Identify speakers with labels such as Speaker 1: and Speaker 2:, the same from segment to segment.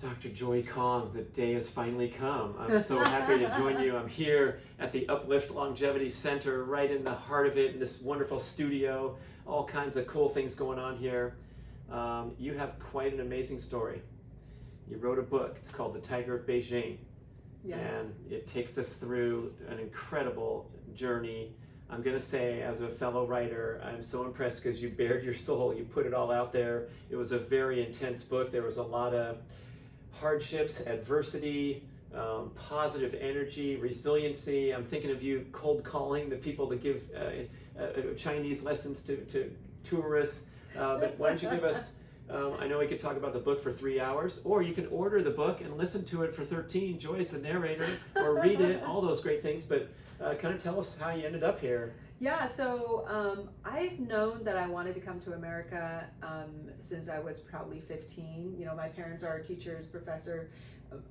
Speaker 1: Dr. Joy Kong, the day has finally come. I'm so happy to join you. I'm here at the Uplyft Longevity Center, right in the heart of it, in this wonderful studio, all kinds of cool things going on here. You have quite an amazing story. You wrote a book, it's called The Tiger of Beijing.
Speaker 2: Yes.
Speaker 1: And it takes us through an incredible journey. I'm going to say, as a fellow writer, I'm so impressed because you bared your soul, you put it all out there. It was a very intense book. There was a lot of hardships, adversity, positive energy, resiliency. I'm thinking of you cold calling the people to give Chinese lessons to tourists. But why don't you give us, I know we could talk about the book for 3 hours, or you can order the book and listen to it for 13. Joy's the narrator, or read it, all those great things. But kind of tell us how you ended up here.
Speaker 2: Yeah, so I've known that I wanted to come to America since I was probably 15. You know, my parents are teachers, professor,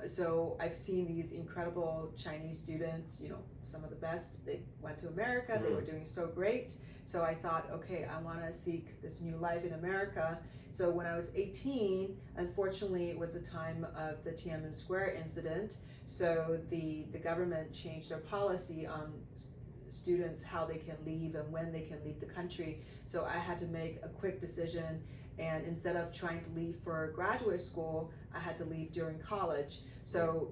Speaker 2: so I've seen these incredible Chinese students, you know, some of the best. They went to America, they were doing so great. So I thought, okay, I want to seek this new life in America. So when I was 18, unfortunately, it was the time of the Tiananmen Square incident. So the government changed their policy on students, how they can leave and when they can leave the country. So I had to make a quick decision, and instead of trying to leave for graduate school, I had to leave during college. So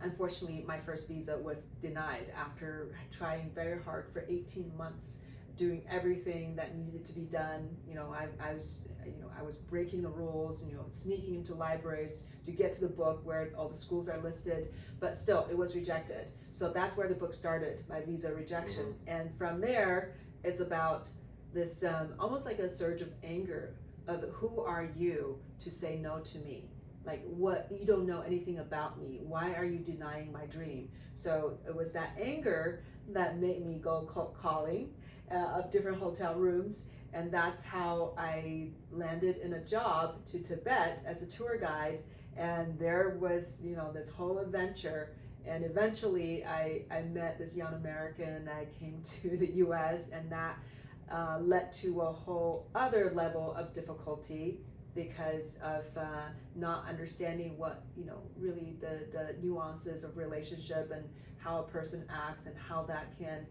Speaker 2: unfortunately, my first visa was denied after trying very hard for 18 months, doing everything that needed to be done. You know, I was breaking the rules, you know, sneaking into libraries to get to the book where all the schools are listed, but still it was rejected. So that's where the book started, my visa rejection. And from there, it's about this almost like a surge of anger of who are you to say no to me? Like, what, you don't know anything about me. Why are you denying my dream? So it was that anger that made me go calling of different hotel rooms. And that's how I landed in a job to Tibet as a tour guide. And there was, you know, this whole adventure. And eventually I met this young American. I came to the US, and that led to a whole other level of difficulty because of not understanding what, you know, really the nuances of relationship and how a person acts and how that can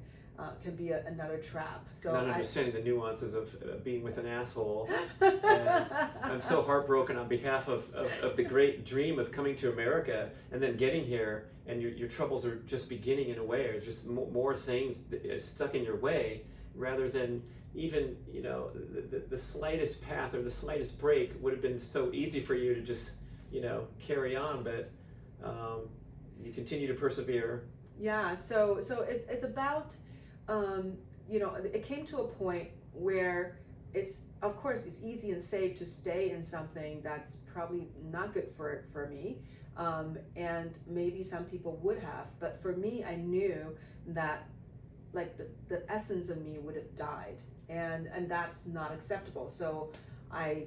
Speaker 2: be another trap. So
Speaker 1: not understanding the nuances of being with an asshole. And I'm so heartbroken on behalf of the great dream of coming to America and then getting here, and your troubles are just beginning in a way, or just more things stuck in your way, rather than even, you know, the slightest path or the slightest break would have been so easy for you to just, you know, carry on, but you continue to persevere.
Speaker 2: Yeah, so it's about, you know, it came to a point where it's, of course, it's easy and safe to stay in something that's probably not good for me, and maybe some people would have, but for me, I knew that like the essence of me would have died, and that's not acceptable. So I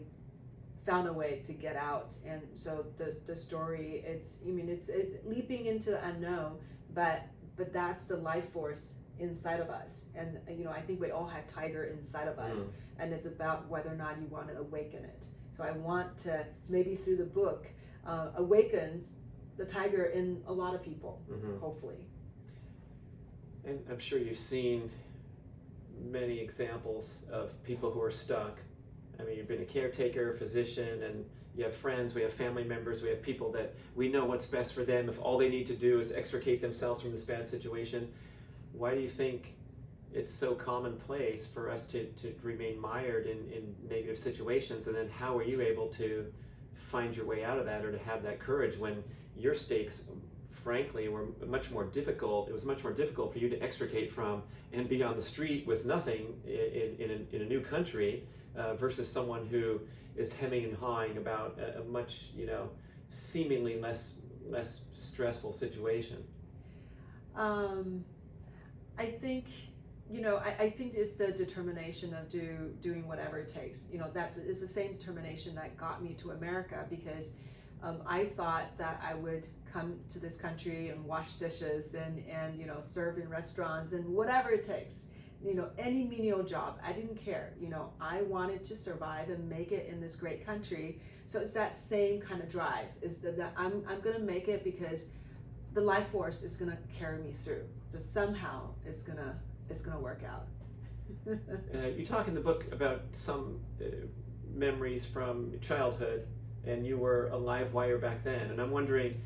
Speaker 2: found a way to get out. And so the story, it's leaping into the unknown, but that's the life force inside of us. And you know, I think we all have tiger inside of us, and it's about whether or not you want to awaken it. So I want to, maybe through the book, awakens the tiger in a lot of people, hopefully.
Speaker 1: And I'm sure you've seen many examples of people who are stuck. I mean, you've been a caretaker, physician, and you have friends, we have family members, we have people that we know what's best for them if all they need to do is extricate themselves from this bad situation. Why do you think it's so commonplace for us to remain mired in negative situations? And then how are you able to find your way out of that, or to have that courage when your stakes, frankly, were much more difficult? It was much more difficult for you to extricate from and be on the street with nothing in a new country versus someone who is hemming and hawing about a much, you know, seemingly less stressful situation.
Speaker 2: I think, you know, I think it's the determination of doing whatever it takes. You know, it's the same determination that got me to America, because I thought that I would come to this country and wash dishes and you know, serve in restaurants and whatever it takes. any menial job. I didn't care. I wanted to survive and make it in this great country. So it's that same kind of drive, is that I'm going to make it because the life force is going to carry me through. So somehow it's going to work out.
Speaker 1: You talk in the book about some memories from childhood, and you were a live wire back then. And I'm wondering,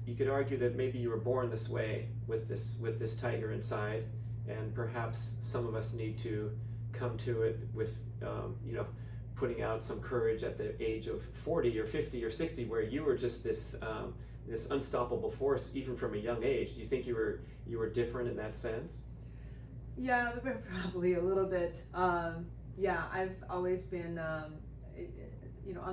Speaker 1: you could argue that maybe you were born this way with this tiger inside, and perhaps some of us need to come to it with putting out some courage at the age of 40 or 50 or 60, where you were just this unstoppable force even from a young age. Do you think you were different in that sense?
Speaker 2: Yeah, probably a little bit. I've always been on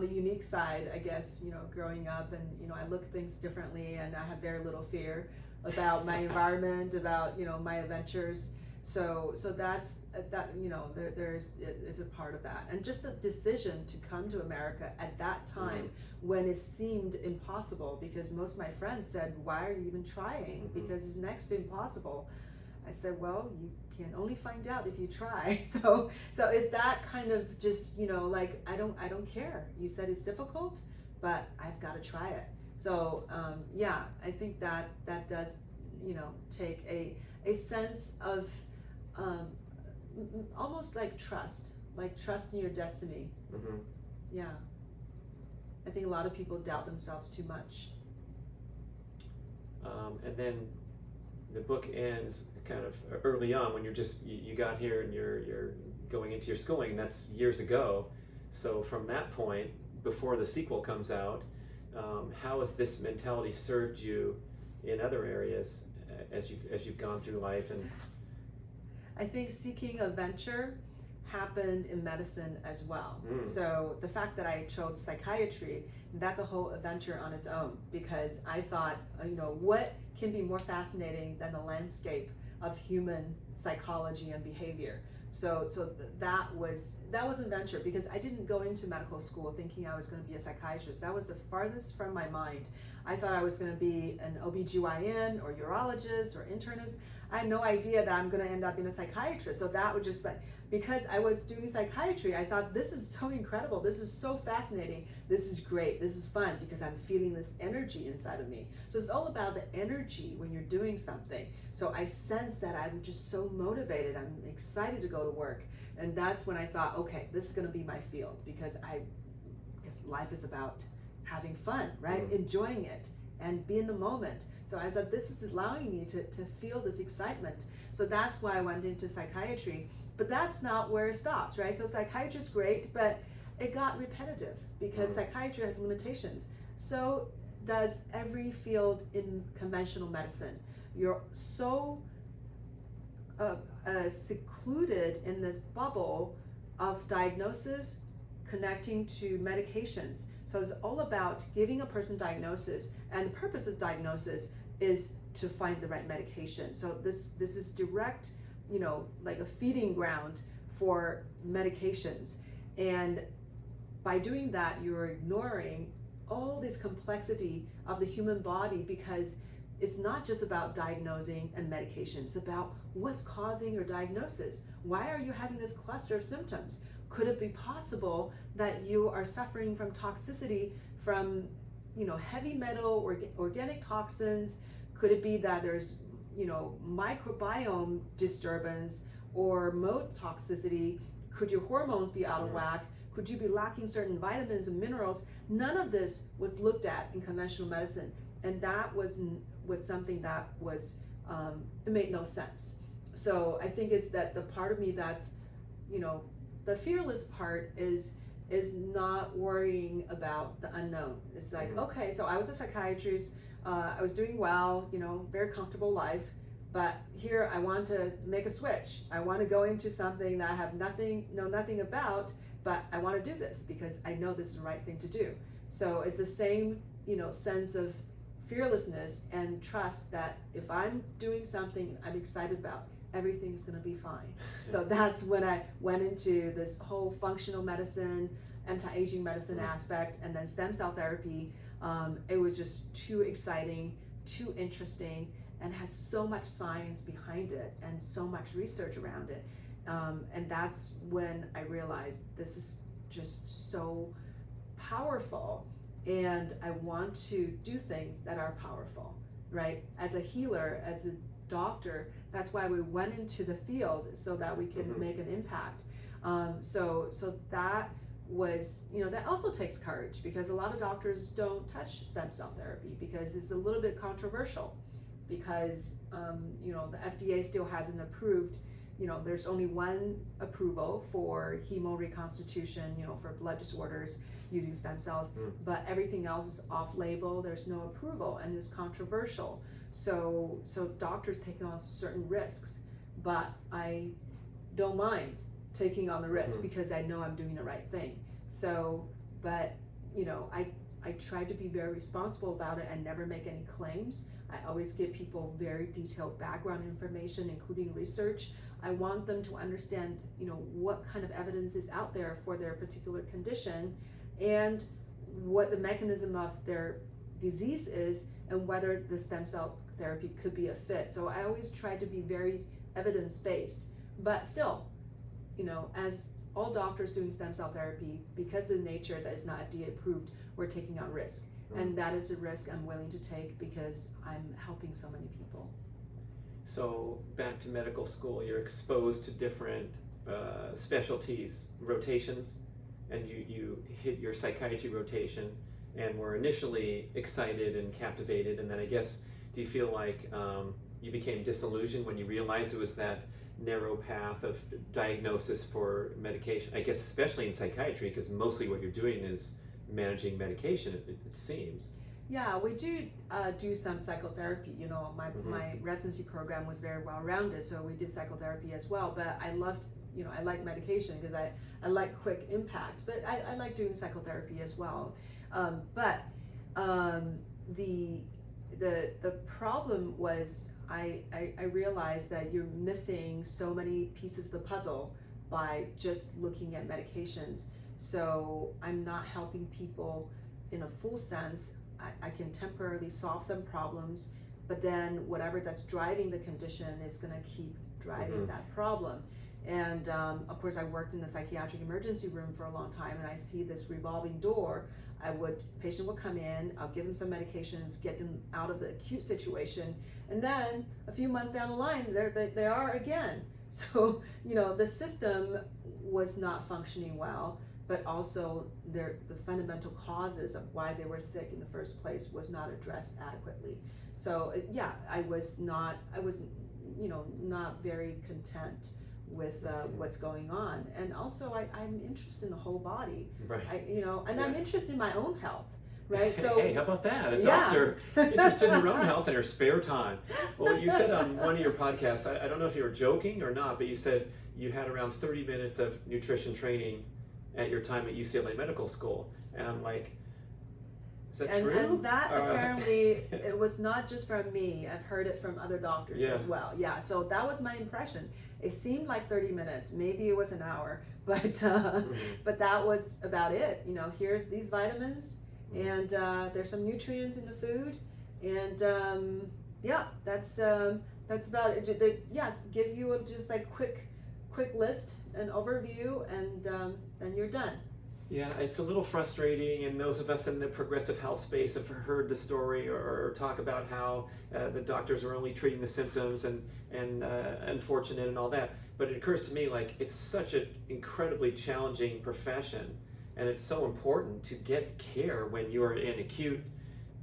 Speaker 2: the unique side, I guess, growing up, and I look at things differently, and I have very little fear about my environment, about my adventures. So that's that. It's a part of that, and just the decision to come to America at that time when it seemed impossible, because most of my friends said, "Why are you even trying? Because it's next to impossible." I said, "Well, you can only find out if you try." So it's that kind of just I don't care. You said it's difficult, but I've got to try it. So I think that does take a sense of almost like trust in your destiny. Yeah, I think a lot of people doubt themselves too much.
Speaker 1: And then the book ends kind of early on when you got here and you're going into your schooling. That's years ago. So from that point, before the sequel comes out, how has this mentality served you in other areas as you've gone through life? And
Speaker 2: I think seeking adventure happened in medicine as well. So the fact that I chose psychiatry, that's a whole adventure on its own, because I thought, what can be more fascinating than the landscape of human psychology and behavior? So that was an adventure, because I didn't go into medical school thinking I was going to be a psychiatrist. That was the farthest from my mind. I thought I was going to be an OBGYN or urologist or internist. I had no idea that I'm going to end up being a psychiatrist. So that was just because I was doing psychiatry, I thought, this is so incredible. This is so fascinating. This is great. This is fun, because I'm feeling this energy inside of me. So it's all about the energy when you're doing something. So I sensed that I'm just so motivated. I'm excited to go to work. And that's when I thought, okay, this is going to be my field, because life is about having fun, right? Enjoying it and be in the moment. So I said, this is allowing me to feel this excitement. So that's why I went into psychiatry. But that's not where it stops, right? So psychiatry is great, but it got repetitive, because psychiatry has limitations. So does every field in conventional medicine. You're so secluded in this bubble of diagnosis, connecting to medications. So it's all about giving a person diagnosis, and the purpose of diagnosis is to find the right medication. So this is direct, like a feeding ground for medications. And by doing that, you're ignoring all this complexity of the human body, because it's not just about diagnosing and medication. It's about what's causing your diagnosis. Why are you having this cluster of symptoms? Could it be possible that you are suffering from toxicity from, heavy metal or organic toxins? Could it be that there's, microbiome disturbance or mold toxicity? Could your hormones be out of whack? Could you be lacking certain vitamins and minerals? None of this was looked at in conventional medicine, and that was something that was it made no sense. So I think it's that the part of me that's, the fearless part is not worrying about the unknown. It's like, okay, so I was a psychiatrist, I was doing well, very comfortable life, but here I want to make a switch. I want to go into something that I have know nothing about, but I want to do this because I know this is the right thing to do. So it's the same, sense of fearlessness and trust that if I'm doing something I'm excited about, everything's going to be fine. So that's when I went into this whole functional medicine, anti-aging medicine aspect, and then stem cell therapy. It was just too exciting, too interesting, and has so much science behind it and so much research around it. And that's when I realized this is just so powerful, and I want to do things that are powerful, right? As a healer, as a doctor, that's why we went into the field, so that we can make an impact. So that was, that also takes courage, because a lot of doctors don't touch stem cell therapy because it's a little bit controversial, because the FDA still hasn't approved. There's only one approval for hemo reconstitution, for blood disorders using stem cells, but everything else is off-label. There's no approval, and it's controversial. So doctors take on certain risks, but I don't mind taking on the risk because I know I'm doing the right thing. So, but I try to be very responsible about it and never make any claims. I always give people very detailed background information, including research. I want them to understand, what kind of evidence is out there for their particular condition, and what the mechanism of their disease is, and whether the stem cell therapy could be a fit. So I always try to be very evidence-based, but still, as all doctors doing stem cell therapy, because of the nature that it's not FDA approved, we're taking on risk. And that is a risk I'm willing to take because I'm helping so many people.
Speaker 1: So back to medical school, you're exposed to different specialties, rotations, and you hit your psychiatry rotation and were initially excited and captivated, and then I guess, do you feel like you became disillusioned when you realized it was that narrow path of diagnosis for medication? I guess especially in psychiatry, because mostly what you're doing is managing medication, it seems.
Speaker 2: Yeah, we do some psychotherapy. My residency program was very well rounded, so we did psychotherapy as well. But I loved, I like medication because I like quick impact. But I like doing psychotherapy as well. But the problem was I realized that you're missing so many pieces of the puzzle by just looking at medications. So I'm not helping people in a full sense. I can temporarily solve some problems, but then whatever that's driving the condition is going to keep driving that problem. And of course, I worked in the psychiatric emergency room for a long time, and I see this revolving door. Patient will come in, I'll give them some medications, get them out of the acute situation, and then a few months down the line, they are again. So the system was not functioning well, but also the fundamental causes of why they were sick in the first place was not addressed adequately. So I was not very content with what's going on. And also I'm interested in the whole body,
Speaker 1: right?
Speaker 2: I'm interested in my own health, right? So
Speaker 1: hey, how about that? A doctor interested in her own health in her spare time. Well, you said on one of your podcasts, I don't know if you were joking or not, but you said you had around 30 minutes of nutrition training at your time at UCLA Medical School, and I'm like, is that true?
Speaker 2: And that apparently, it was not just from me. I've heard it from other doctors as well. Yeah, so that was my impression. It seemed like 30 minutes, maybe it was an hour, but that was about it. Here's these vitamins, and there's some nutrients in the food, and that's about it. Give you just like quick list, an overview, and then you're done.
Speaker 1: Yeah, it's a little frustrating, and those of us in the progressive health space have heard the story or talk about how the doctors are only treating the symptoms and unfortunate and all that. But it occurs to me, like, it's such an incredibly challenging profession, and it's so important to get care when you're in acute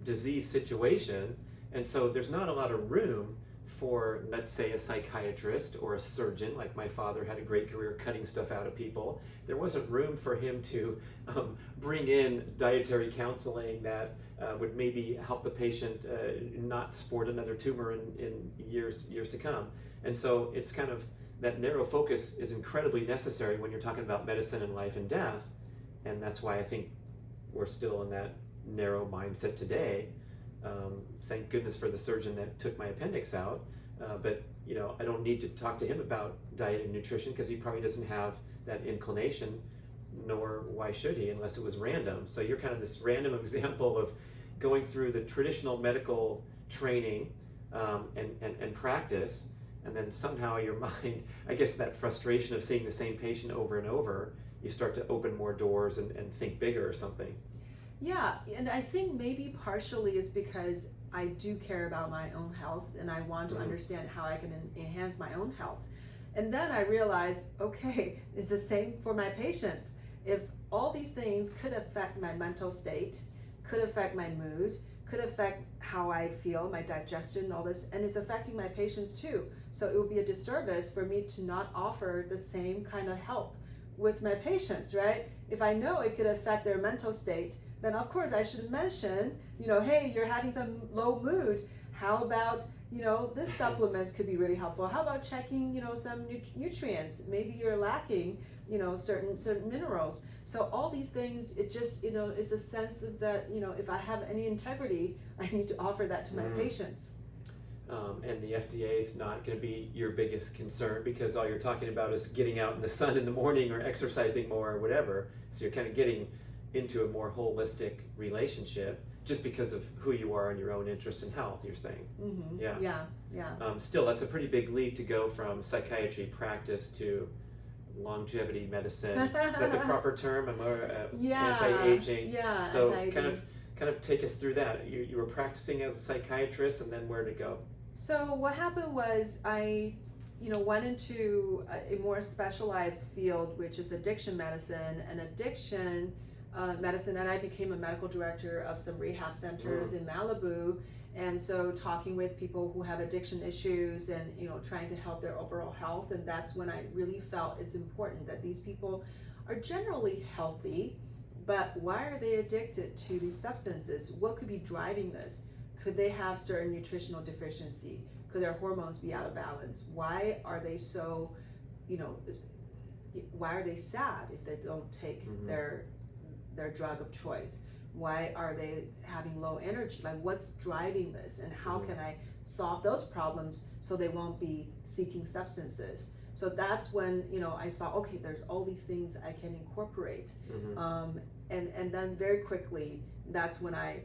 Speaker 1: disease situation. And so there's not a lot of room for, let's say, a psychiatrist or a surgeon. Like my father had a great career cutting stuff out of people. There wasn't room for him to bring in dietary counseling that would maybe help the patient not sport another tumor in years to come. And so it's kind of, that narrow focus is incredibly necessary when you're talking about medicine and life and death. And that's why I think we're still in that narrow mindset today. Thank goodness for the surgeon that took my appendix out, but I don't need to talk to him about diet and nutrition because he probably doesn't have that inclination, nor why should he, unless it was random. So you're kind of this random example of going through the traditional medical training, and practice, and then somehow your mind, I guess that frustration of seeing the same patient over and over, you start to open more doors and think bigger or something.
Speaker 2: Yeah, and I think maybe partially is because I do care about my own health and I want to understand how I can enhance my own health. And then I realized, okay, it's the same for my patients. If all these things could affect my mental state, could affect my mood, could affect how I feel, my digestion, all this, and it's affecting my patients too. So it would be a disservice for me to not offer the same kind of help with my patients, right? If I know it could affect their mental state, then of course I should mention, hey, you're having some low mood. How about, this supplements could be really helpful. How about checking, some nutrients? Maybe you're lacking, certain minerals. So all these things, it just, it's a sense of that, if I have any integrity, I need to offer that to my patients.
Speaker 1: And the FDA is not going to be your biggest concern because all you're talking about is getting out in the sun in the morning or exercising more or whatever. So you're kind of getting into a more holistic relationship just because of who you are and your own interest in health, you're saying.
Speaker 2: Mm-hmm. Yeah.
Speaker 1: Still, that's a pretty big leap to go from psychiatry practice to longevity medicine. Is that the proper term? Anti-aging.
Speaker 2: Yeah.
Speaker 1: So
Speaker 2: anti-aging.
Speaker 1: kind of take us through that. You were practicing as a psychiatrist, and then where to go?
Speaker 2: So what happened was I, went into a more specialized field, which is addiction medicine and addiction medicine, and I became a medical director of some rehab centers in Malibu. And so talking with people who have addiction issues and, trying to help their overall health. And that's when I really felt it's important that these people are generally healthy, but why are they addicted to these substances? What could be driving this? Could they have certain nutritional deficiency? Could their hormones be out of balance? Why are they so, why are they sad if they don't take their drug of choice? Why are they having low energy? Like, what's driving this? And how can I solve those problems so they won't be seeking substances? So that's when, I saw, okay, there's all these things I can incorporate. And then very quickly, that's when I,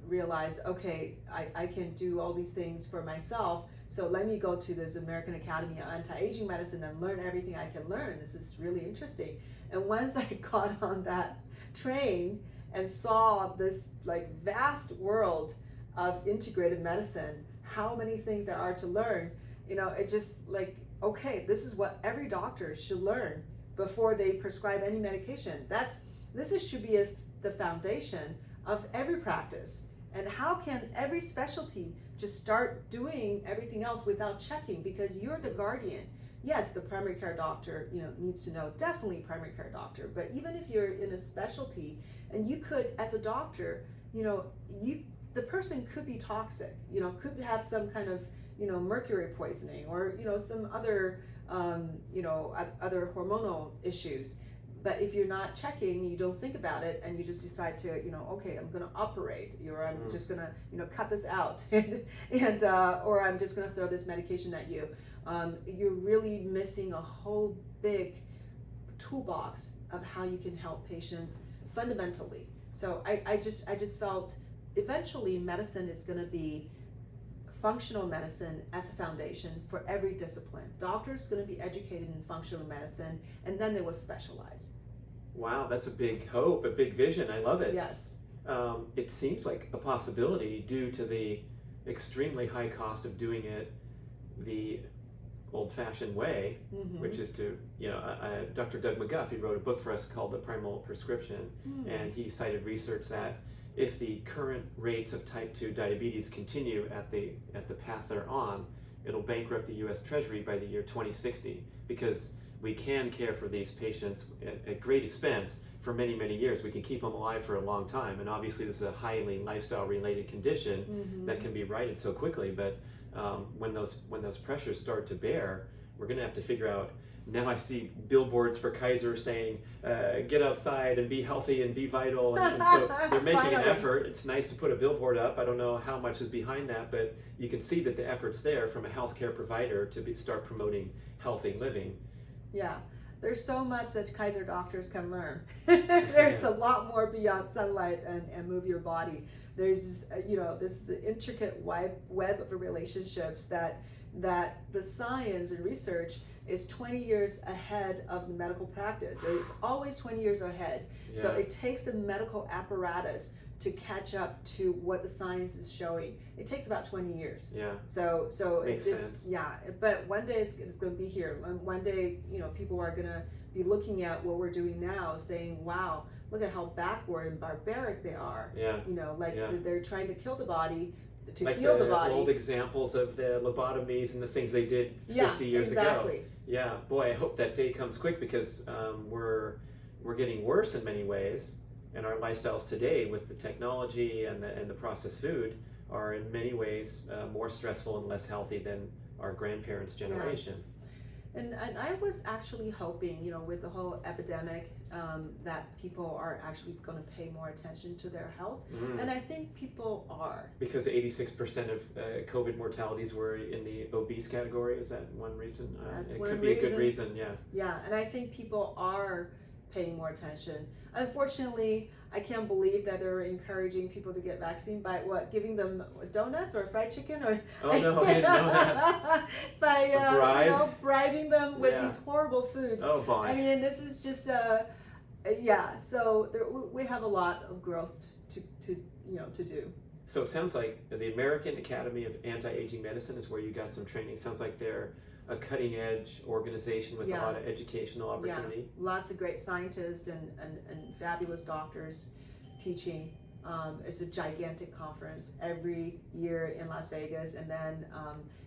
Speaker 2: realized, okay, I can do all these things for myself. So let me go to this American Academy of Anti-Aging Medicine and learn everything I can learn. This is really interesting. And once I got on that train and saw this vast world of integrated medicine, how many things there are to learn, it just okay, this is what every doctor should learn before they prescribe any medication. This should be the foundation of every practice. And how can every specialty just start doing everything else without checking? Because you're the guardian. Yes, the primary care doctor, needs to know, definitely primary care doctor. But even if you're in a specialty, and you could, as a doctor, the person could be toxic. Could have some kind of, mercury poisoning or some other, other hormonal issues. But if you're not checking, you don't think about it, and you just decide to, okay, I'm going to operate, or I'm just going to, cut this out, and or I'm just going to throw this medication at you. You're really missing a whole big toolbox of how you can help patients fundamentally. So I just felt eventually medicine is going to be functional medicine as a foundation for every discipline. Doctors going to be educated in functional medicine, and then they will specialize.
Speaker 1: Wow, that's a big hope, a big vision. I love it.
Speaker 2: Yes.
Speaker 1: It seems like a possibility due to the extremely high cost of doing it the old-fashioned way, which is to, Dr. Doug McGuff, he wrote a book for us called The Primal Prescription, and he cited research that if the current rates of type 2 diabetes continue at the path they're on, it'll bankrupt the U.S. Treasury by the year 2060, because we can care for these patients at great expense for many, many years. We can keep them alive for a long time, and obviously this is a highly lifestyle-related condition that can be righted so quickly, but when those pressures start to bear, we're going to have to figure out. Now I see billboards for Kaiser saying, get outside and be healthy and be vital. And so they're making an effort. It's nice to put a billboard up. I don't know how much is behind that, but you can see that the effort's there from a healthcare provider to start promoting healthy living.
Speaker 2: Yeah. there's so much that Kaiser doctors can learn. There's a lot more beyond sunlight and move your body. There's, this intricate web of relationships that the science and research is 20 years ahead of the medical practice. It's always 20 years ahead.
Speaker 1: Yeah.
Speaker 2: So it takes the medical apparatus to catch up to what the science is showing. It takes about 20 years.
Speaker 1: Yeah.
Speaker 2: So
Speaker 1: Makes
Speaker 2: it just,
Speaker 1: sense.
Speaker 2: yeah, but one day it's going to be here. And one day, people are going to be looking at what we're doing now saying, wow, look at how backward and barbaric they are.
Speaker 1: Yeah.
Speaker 2: They're trying to kill the body to
Speaker 1: like
Speaker 2: heal the body.
Speaker 1: Old examples of the lobotomies and the things they did 50 years ago. Yeah, boy, I hope that day comes quick, because we're getting worse in many ways, and our lifestyles today with the technology and the processed food are in many ways more stressful and less healthy than our grandparents' generation.
Speaker 2: And I was actually hoping, with the whole epidemic, that people are actually going to pay more attention to their health. And I think people are. Because
Speaker 1: 86% of COVID mortalities were in the obese category. Is that one reason?
Speaker 2: That's
Speaker 1: it
Speaker 2: one
Speaker 1: could be a good reason, yeah.
Speaker 2: Yeah, and I think people are paying more attention. Unfortunately, I can't believe that they're encouraging people to get vaccine by giving them donuts or fried chicken, or
Speaker 1: oh no, I didn't know that.
Speaker 2: By bribing them with these horrible food.
Speaker 1: Oh boy.
Speaker 2: I mean, this is just So we have a lot of growth to do.
Speaker 1: So it sounds like the American Academy of Anti-Aging Medicine is where you got some training. Sounds like they're a cutting-edge organization with a lot of educational opportunity.
Speaker 2: Yeah, lots of great scientists and fabulous doctors teaching. It's a gigantic conference every year in Las Vegas, and then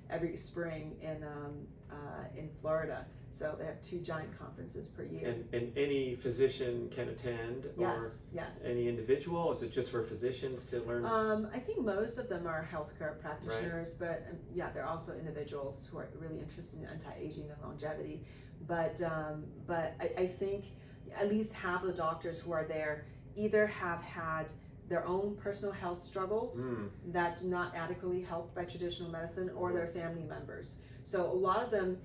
Speaker 2: every spring in Florida. So they have 2 giant conferences per year.
Speaker 1: And any physician can attend, or
Speaker 2: yes.
Speaker 1: any individual? Or is it just for physicians to learn?
Speaker 2: I think most of them are healthcare practitioners, but they're also individuals who are really interested in anti-aging and longevity. But I think at least half of the doctors who are there either have had their own personal health struggles that's not adequately helped by traditional medicine, or their family members. So a lot of them,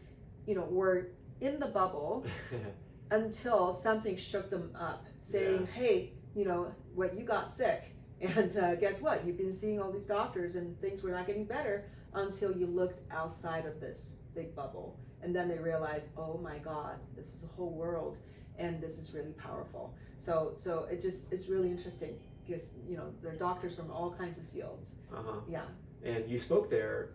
Speaker 2: were in the bubble until something shook them up, saying, hey, what, you got sick, and guess what? You've been seeing all these doctors and things were not getting better until you looked outside of this big bubble. And then they realized, oh my God, this is a whole world, and this is really powerful. So it's really interesting, because, there are doctors from all kinds of fields. Yeah.
Speaker 1: And you spoke there.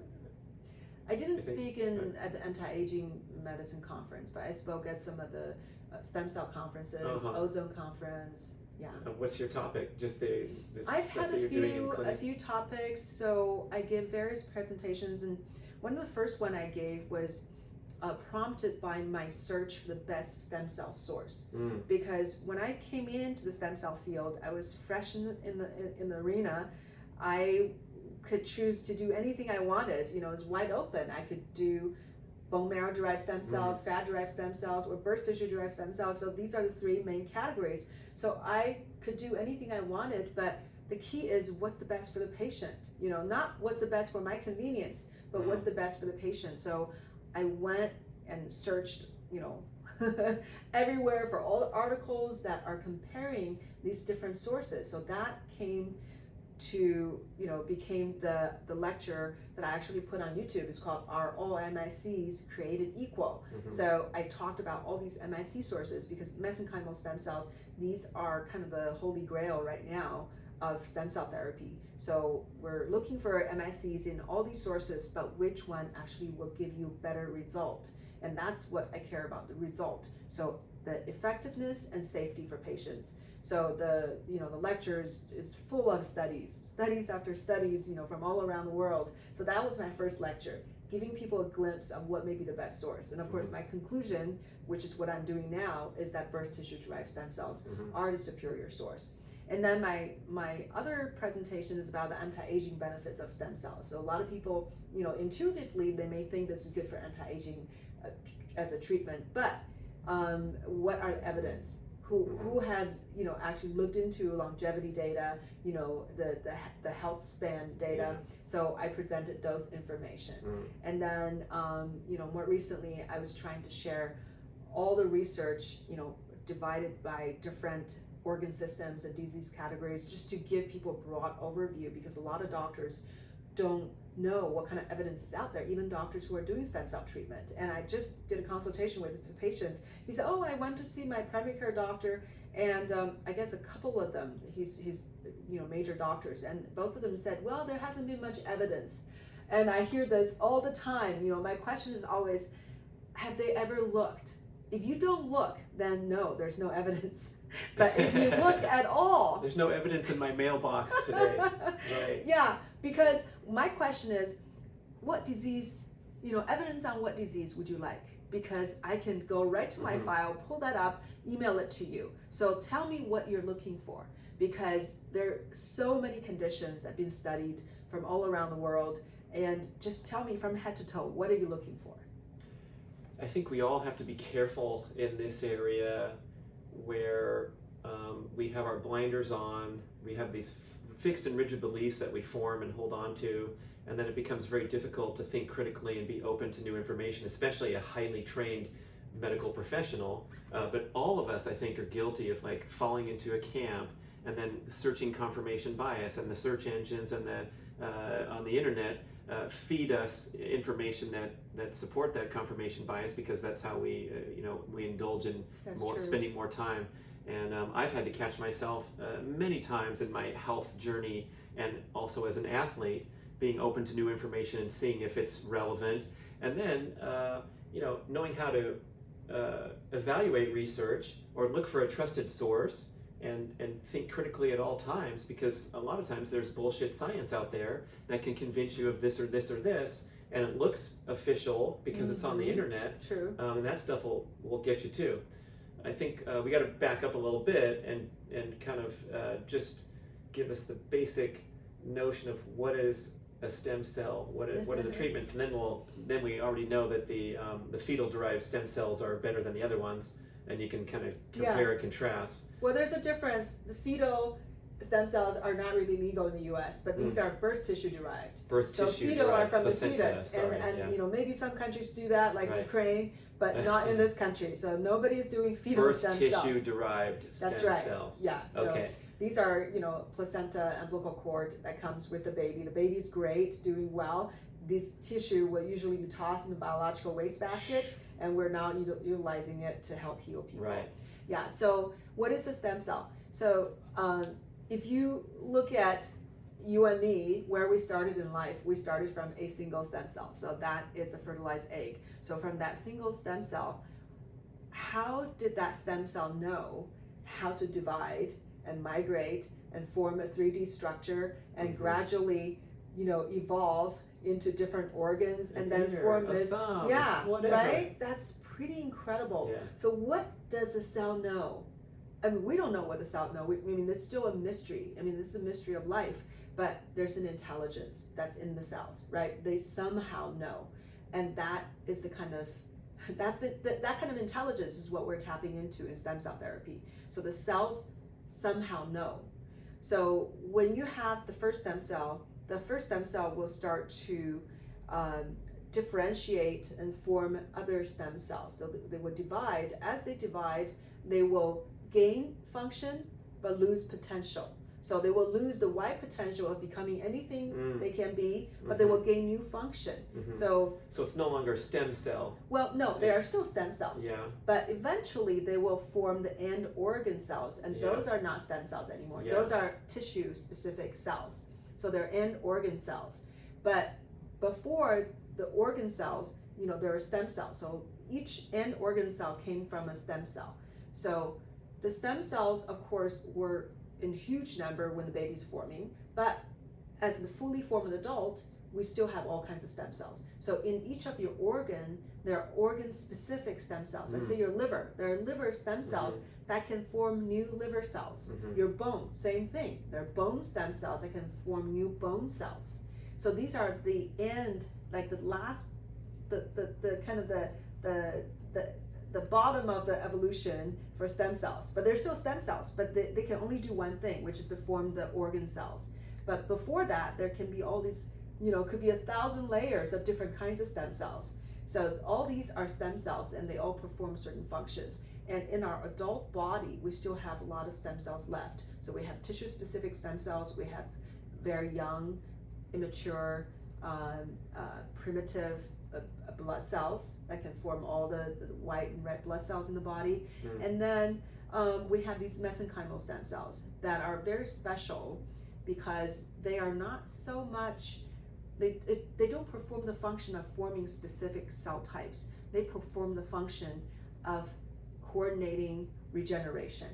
Speaker 2: I didn't speak at the anti-aging medicine conference, but I spoke at some of the stem cell conferences, ozone conference. Yeah.
Speaker 1: What's your topic? Just the
Speaker 2: I've
Speaker 1: stuff
Speaker 2: had
Speaker 1: that you're doing in clinic?
Speaker 2: a few topics. So I give various presentations, and one of the first one I gave was prompted by my search for the best stem cell source. Because when I came into the stem cell field, I was fresh in the arena. I could choose to do anything I wanted. It was wide open. I could do bone marrow derived stem cells, fat derived stem cells, or birth tissue derived stem cells. So these are the 3 main categories. So I could do anything I wanted, but the key is what's the best for the patient. Not what's the best for my convenience, but what's the best for the patient. So I went and searched, everywhere for all the articles that are comparing these different sources. So that came to, became the lecture that I actually put on YouTube. It's called Are All MSCs Created Equal? So I talked about all these MSC sources, because mesenchymal stem cells, these are kind of the holy grail right now of stem cell therapy. So we're looking for MSCs in all these sources, but which one actually will give you a better result? And that's what I care about, the result. So the effectiveness and safety for patients. So the lecture is full of studies after studies, from all around the world. So that was my first lecture, giving people a glimpse of what may be the best source. And of course, my conclusion, which is what I'm doing now, is that birth tissue derived stem cells are the superior source. And then my other presentation is about the anti-aging benefits of stem cells. So a lot of people, intuitively, they may think this is good for anti-aging as a treatment, but what are the evidence? Who has actually looked into longevity data, the health span data. So I presented those information. And then more recently I was trying to share all the research, divided by different organ systems and disease categories, just to give people a broad overview, because a lot of doctors don't know what kind of evidence is out there, even doctors who are doing stem cell treatment. And I just did a consultation with a patient. He said, I went to see my primary care doctor, and I guess a couple of them, he's major doctors, and both of them said, well, there hasn't been much evidence. And I hear this all the time. My question is always, have they ever looked? If you don't look, then no, there's no evidence. But if you look at all,
Speaker 1: there's no evidence in my mailbox today. Right.
Speaker 2: Yeah, because my question is, what disease, evidence on what disease would you like? Because I can go right to my file, pull that up, email it to you. So tell me what you're looking for, because there are so many conditions that have been studied from all around the world, and just tell me from head to toe, what are you looking for?
Speaker 1: I think we all have to be careful in this area where we have our blinders on, we have these fixed and rigid beliefs that we form and hold on to, and then it becomes very difficult to think critically and be open to new information, especially a highly trained medical professional. But all of us, I think, are guilty of falling into a camp and then searching confirmation bias, and the search engines and on the internet feed us information that support that confirmation bias, because that's how we indulge in spending more time. And I've had to catch myself many times in my health journey, and also as an athlete, being open to new information and seeing if it's relevant, and then knowing how to evaluate research or look for a trusted source, and think critically at all times, because a lot of times there's bullshit science out there that can convince you of this or this or this, and it looks official because it's on the internet.
Speaker 2: True.
Speaker 1: And that stuff will get you too. I think we got to back up a little bit and kind of just give us the basic notion of what is a stem cell, what are the treatments, and then we already know that the fetal derived stem cells are better than the other ones, and you can kind of compare and contrast.
Speaker 2: Well, there's a difference. The fetal stem cells are not really legal in the U.S., but these are birth tissue derived.
Speaker 1: So
Speaker 2: fetal are from
Speaker 1: placenta,
Speaker 2: the fetus, and maybe some countries do that, like Ukraine, but not in this country. So nobody's doing fetal stem cells.
Speaker 1: Birth tissue derived stem cells.
Speaker 2: Yeah. So these are placenta, umbilical cord that comes with the baby. The baby's great, doing well. This tissue will usually be tossed in the biological waste basket, and we're now utilizing it to help heal people.
Speaker 1: Right.
Speaker 2: Yeah. So what is a stem cell? So if you look at you and me, where we started in life, we started from a single stem cell. So that is the fertilized egg. So from that single stem cell, how did that stem cell know how to divide and migrate and form a 3D structure and gradually, evolve into different organs and then form this,
Speaker 1: whatever.
Speaker 2: Right? That's pretty incredible.
Speaker 1: Yeah.
Speaker 2: So what does the cell know? I mean, we don't know what the cell knows. It's still a mystery. This is a mystery of life, but there's an intelligence that's in the cells, right? They somehow know, and that is the kind of that kind of intelligence is what we're tapping into in stem cell therapy. So the cells somehow know. So when you have the first stem cell will start to differentiate and form other stem cells. So they will divide. As they divide, they will gain function but lose potential. So they will lose the wide potential of becoming anything they can be, but they will gain new function. So
Speaker 1: it's no longer a stem cell.
Speaker 2: Well, no, they are still stem cells.
Speaker 1: Yeah.
Speaker 2: But eventually they will form the end organ cells, and those are not stem cells anymore.
Speaker 1: Yeah.
Speaker 2: Those are tissue specific cells. So they're end organ cells. But before the organ cells, there are stem cells. So each end organ cell came from a stem cell. So the stem cells, of course, were in huge number when the baby's forming, but as the fully formed adult, we still have all kinds of stem cells. So in each of your organ, there are organ-specific stem cells. Let's say your liver, there are liver stem cells that can form new liver cells. Your bone, same thing. There are bone stem cells that can form new bone cells. So these are the end, like the last, the kind of the bottom of the evolution for stem cells. But they're still stem cells, but they can only do one thing, which is to form the organ cells. But before that, there can be all these, could be 1,000 layers of different kinds of stem cells. So all these are stem cells, and they all perform certain functions. And in our adult body, we still have a lot of stem cells left. So we have tissue-specific stem cells, we have very young, immature, primitive blood cells that can form all the white and red blood cells in the body. And then we have these mesenchymal stem cells that are very special because they are not so much, they don't perform the function of forming specific cell types. They perform the function of coordinating regeneration.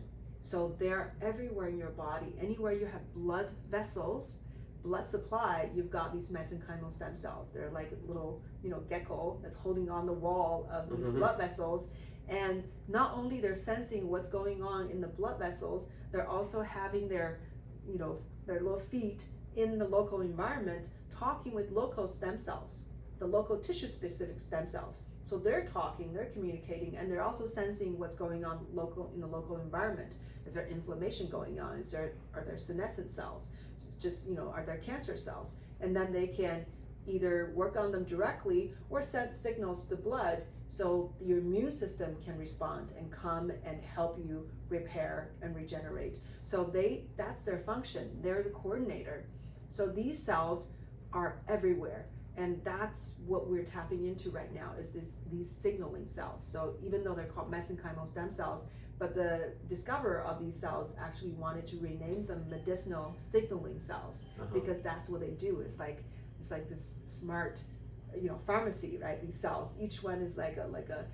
Speaker 2: So they're everywhere in your body. Anywhere you have blood vessels, blood supply, you've got these mesenchymal stem cells. They're like a little, gecko that's holding on the wall of these blood vessels. And not only they're sensing what's going on in the blood vessels, they're also having their little feet in the local environment, talking with local stem cells, the local tissue-specific stem cells. So they're talking, they're communicating, and they're also sensing what's going on in the local environment. Is there inflammation going on? Are there senescent cells? Are there cancer cells? And then they can either work on them directly or send signals to the blood so your immune system can respond and come and help you repair and regenerate. So that's their function. They're the coordinator. So these cells are everywhere. And that's what we're tapping into right now, is these signaling cells. So even though they're called mesenchymal stem cells, but the discoverer of these cells actually wanted to rename them medicinal signaling cells, because that's what they do. It's like this smart, pharmacy, right? These cells, each one is like a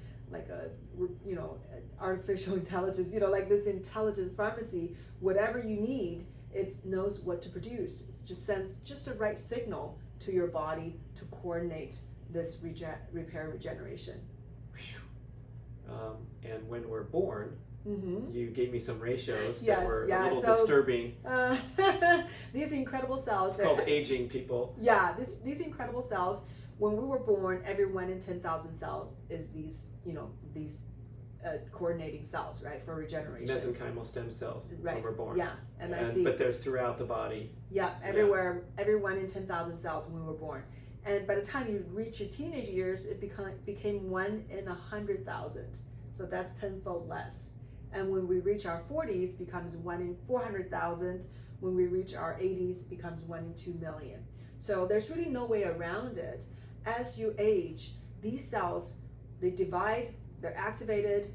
Speaker 2: artificial intelligence, like this intelligent pharmacy. Whatever you need, it knows what to produce. It just sends just the right signal to your body to coordinate this repair regeneration.
Speaker 1: And when we're born, you gave me some ratios
Speaker 2: Yes,
Speaker 1: that were
Speaker 2: yeah,
Speaker 1: a little
Speaker 2: so,
Speaker 1: disturbing.
Speaker 2: These incredible cells.
Speaker 1: It's called aging, people.
Speaker 2: Yeah, these incredible cells. When we were born, every 1 in 10,000 cells is these coordinating cells, right, for regeneration.
Speaker 1: Mesenchymal stem cells,
Speaker 2: right,
Speaker 1: when we're born.
Speaker 2: Yeah, MSCs.
Speaker 1: But they're throughout the body.
Speaker 2: Yeah, everywhere, every 1 in 10,000 cells when we were born. And by the time you reach your teenage years, it became 1 in 100,000. So that's tenfold less. And when we reach our 40s, becomes 1 in 400,000. When we reach our 80s, becomes 1 in 2 million. So there's really no way around it. As you age, these cells, they divide, they're activated.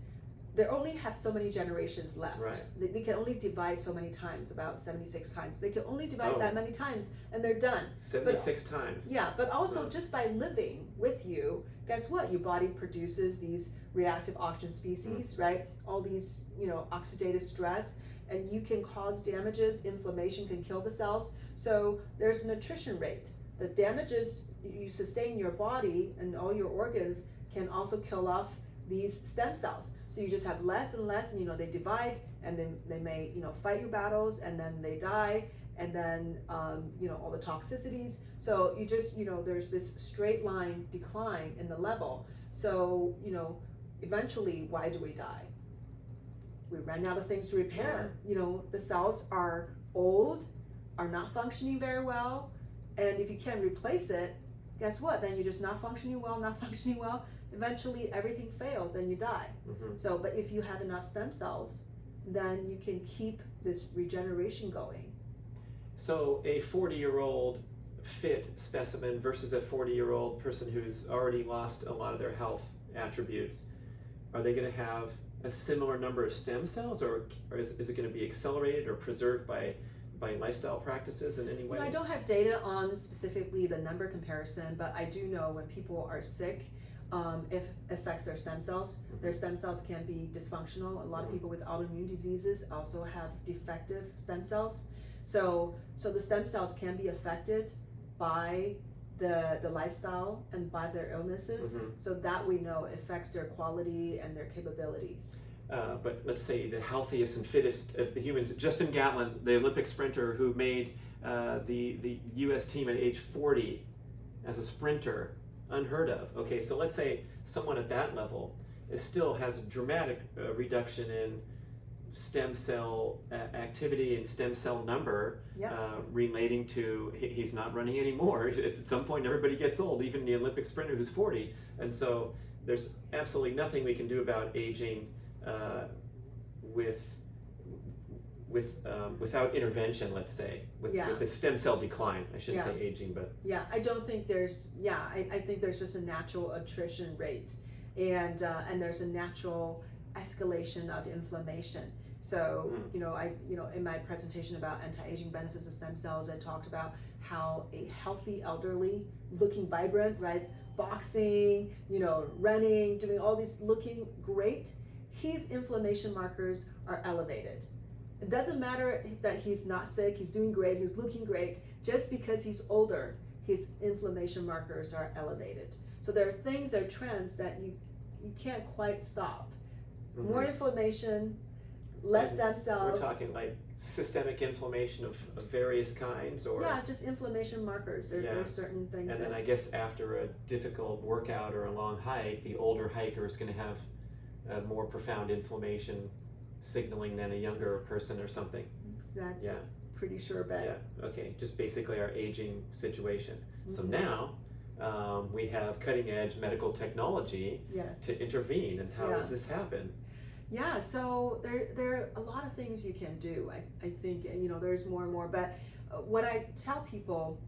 Speaker 2: They only have so many generations left.
Speaker 1: Right.
Speaker 2: They can only divide so many times, about 76 times. They can only divide that many times, and they're done.
Speaker 1: 76 times.
Speaker 2: Yeah, but also just by living with you, guess what? Your body produces these reactive oxygen species, right? All these, oxidative stress, and you can cause damages. Inflammation can kill the cells. So there's an attrition rate. The damages you sustain in your body and all your organs can also kill off these stem cells. So you just have less and less, and they divide, and then they may fight your battles, and then they die, and then all the toxicities. So you just there's this straight line decline in the level. So eventually, why do we die? We ran out of things to repair. The cells are old, are not functioning very well, and if you can't replace it, guess what? Then you're just not functioning well. Eventually everything fails, then you die. So, but if you have enough stem cells, then you can keep this regeneration going.
Speaker 1: So a 40-year-old fit specimen versus a 40-year-old person who's already lost a lot of their health attributes, are they going to have a similar number of stem cells, or is it going to be accelerated or preserved by lifestyle practices in any way?
Speaker 2: I don't have data on specifically the number comparison, but I do know when people are sick, it affects their stem cells. Their stem cells can be dysfunctional. A lot of people with autoimmune diseases also have defective stem cells. So the stem cells can be affected by the lifestyle and by their illnesses. So that we know affects their quality and their capabilities.
Speaker 1: But let's say the healthiest and fittest of the humans, Justin Gatlin, the Olympic sprinter who made the U.S. team at age 40 as a sprinter, unheard of. Okay, so let's say someone at that level still has a dramatic reduction in stem cell activity and stem cell number, relating to he's not running anymore. At some point, everybody gets old, even the Olympic sprinter who's 40. And so there's absolutely nothing we can do about aging without intervention, let's say, with the stem cell decline. I shouldn't say aging, but
Speaker 2: I don't think there's I think there's just a natural attrition rate, and there's a natural escalation of inflammation. So in my presentation about anti-aging benefits of stem cells, I talked about how a healthy elderly, looking vibrant, right, boxing, running, doing all these, looking great, his inflammation markers are elevated. It doesn't matter that he's not sick, he's doing great, he's looking great. Just because he's older, his inflammation markers are elevated. So there are trends that you can't quite stop. Mm-hmm. More inflammation, less stem cells.
Speaker 1: We're talking like systemic inflammation of various kinds, or
Speaker 2: just inflammation markers. There are certain things.
Speaker 1: And then I guess after a difficult workout or a long hike, the older hiker is going to have a more profound inflammation signaling than a younger person or something.
Speaker 2: That's pretty sure bet.
Speaker 1: Yeah. Okay. Just basically our aging situation. Mm-hmm. So now we have cutting edge medical technology to intervene. And how does this happen?
Speaker 2: Yeah, so there are a lot of things you can do. I think there's more and more, but what I tell people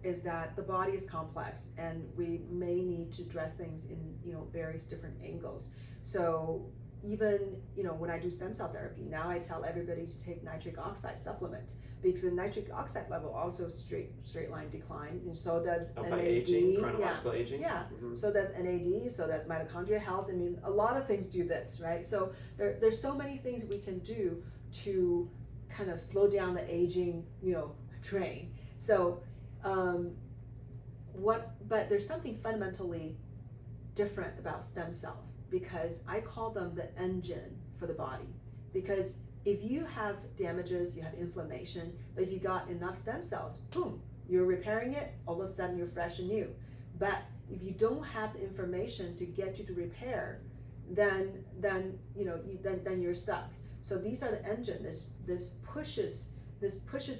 Speaker 2: is that the body is complex, and we may need to address things in various different angles. So even when I do stem cell therapy, now I tell everybody to take nitric oxide supplement, because the nitric oxide level also straight line decline, and so does NAD.
Speaker 1: By aging, chronological aging.
Speaker 2: Yeah. Mm-hmm. So does NAD. So does mitochondrial health. I mean, a lot of things do this, right? So there's so many things we can do to kind of slow down the aging, train. So but there's something fundamentally different about stem cells, because I call them the engine for the body. Because if you have damages, you have inflammation, but if you got enough stem cells, boom, you're repairing it, all of a sudden you're fresh and new. But if you don't have the information to get you to repair, then you're stuck. So these are the engine. This pushes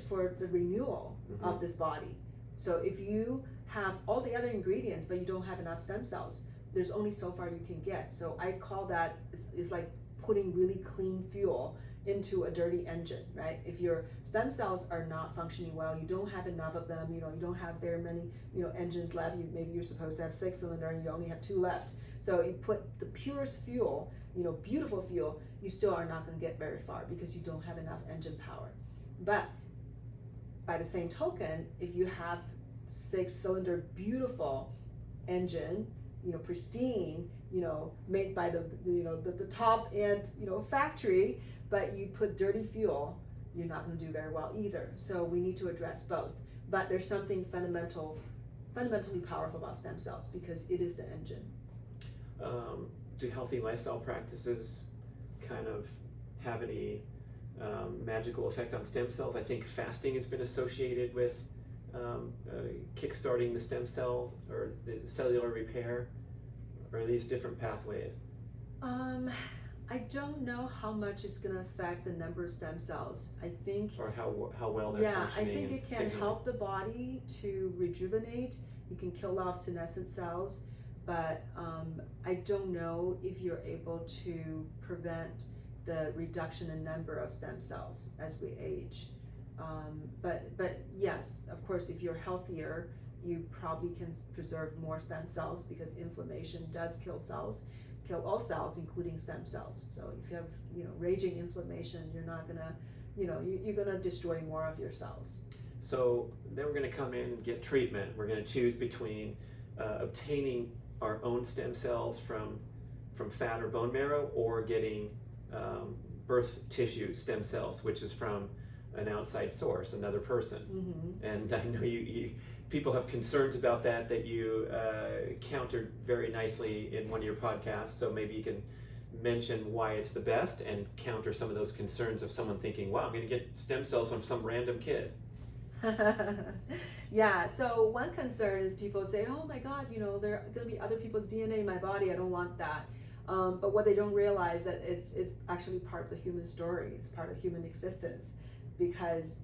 Speaker 2: for the renewal of this body. So if you have all the other ingredients, but you don't have enough stem cells, there's only so far you can get. So I call that, it's like putting really clean fuel into a dirty engine, right? If your stem cells are not functioning well, you don't have enough of them, you don't have very many, engines left. Maybe you're supposed to have 6-cylinder and you only have 2 left. So you put the purest fuel, beautiful fuel, you still are not going to get very far because you don't have enough engine power. But by the same token, if you have 6-cylinder beautiful engine, pristine, made by the top end, factory, but you put dirty fuel, you're not going to do very well either. So we need to address both. But there's something fundamentally powerful about stem cells, because it is the engine.
Speaker 1: Do healthy lifestyle practices kind of have any magical effect on stem cells? I think fasting has been associated with kickstarting the stem cells or the cellular repair, or these different pathways.
Speaker 2: I don't know how much it's going to affect the number of stem cells. I think,
Speaker 1: or how well they're functioning.
Speaker 2: I think it can help the body to rejuvenate. You can kill off senescent cells, but I don't know if you're able to prevent the reduction in number of stem cells as we age. But yes, of course, if you're healthier, you probably can preserve more stem cells, because inflammation does kill all cells, including stem cells. So if you have, raging inflammation, you're not gonna, you're gonna destroy more of your cells.
Speaker 1: So then we're gonna come in and get treatment. We're gonna choose between obtaining our own stem cells from fat or bone marrow, or getting birth tissue stem cells, which is from an outside source, another person. Mm-hmm. And I know you people have concerns about that you countered very nicely in one of your podcasts. So maybe you can mention why it's the best and counter some of those concerns of someone thinking, wow, I'm going to get stem cells from some random kid.
Speaker 2: Yeah, so one concern is people say, oh my God, there are going to be other people's DNA in my body, I don't want that. But what they don't realize that it's actually part of the human story, it's part of human existence, because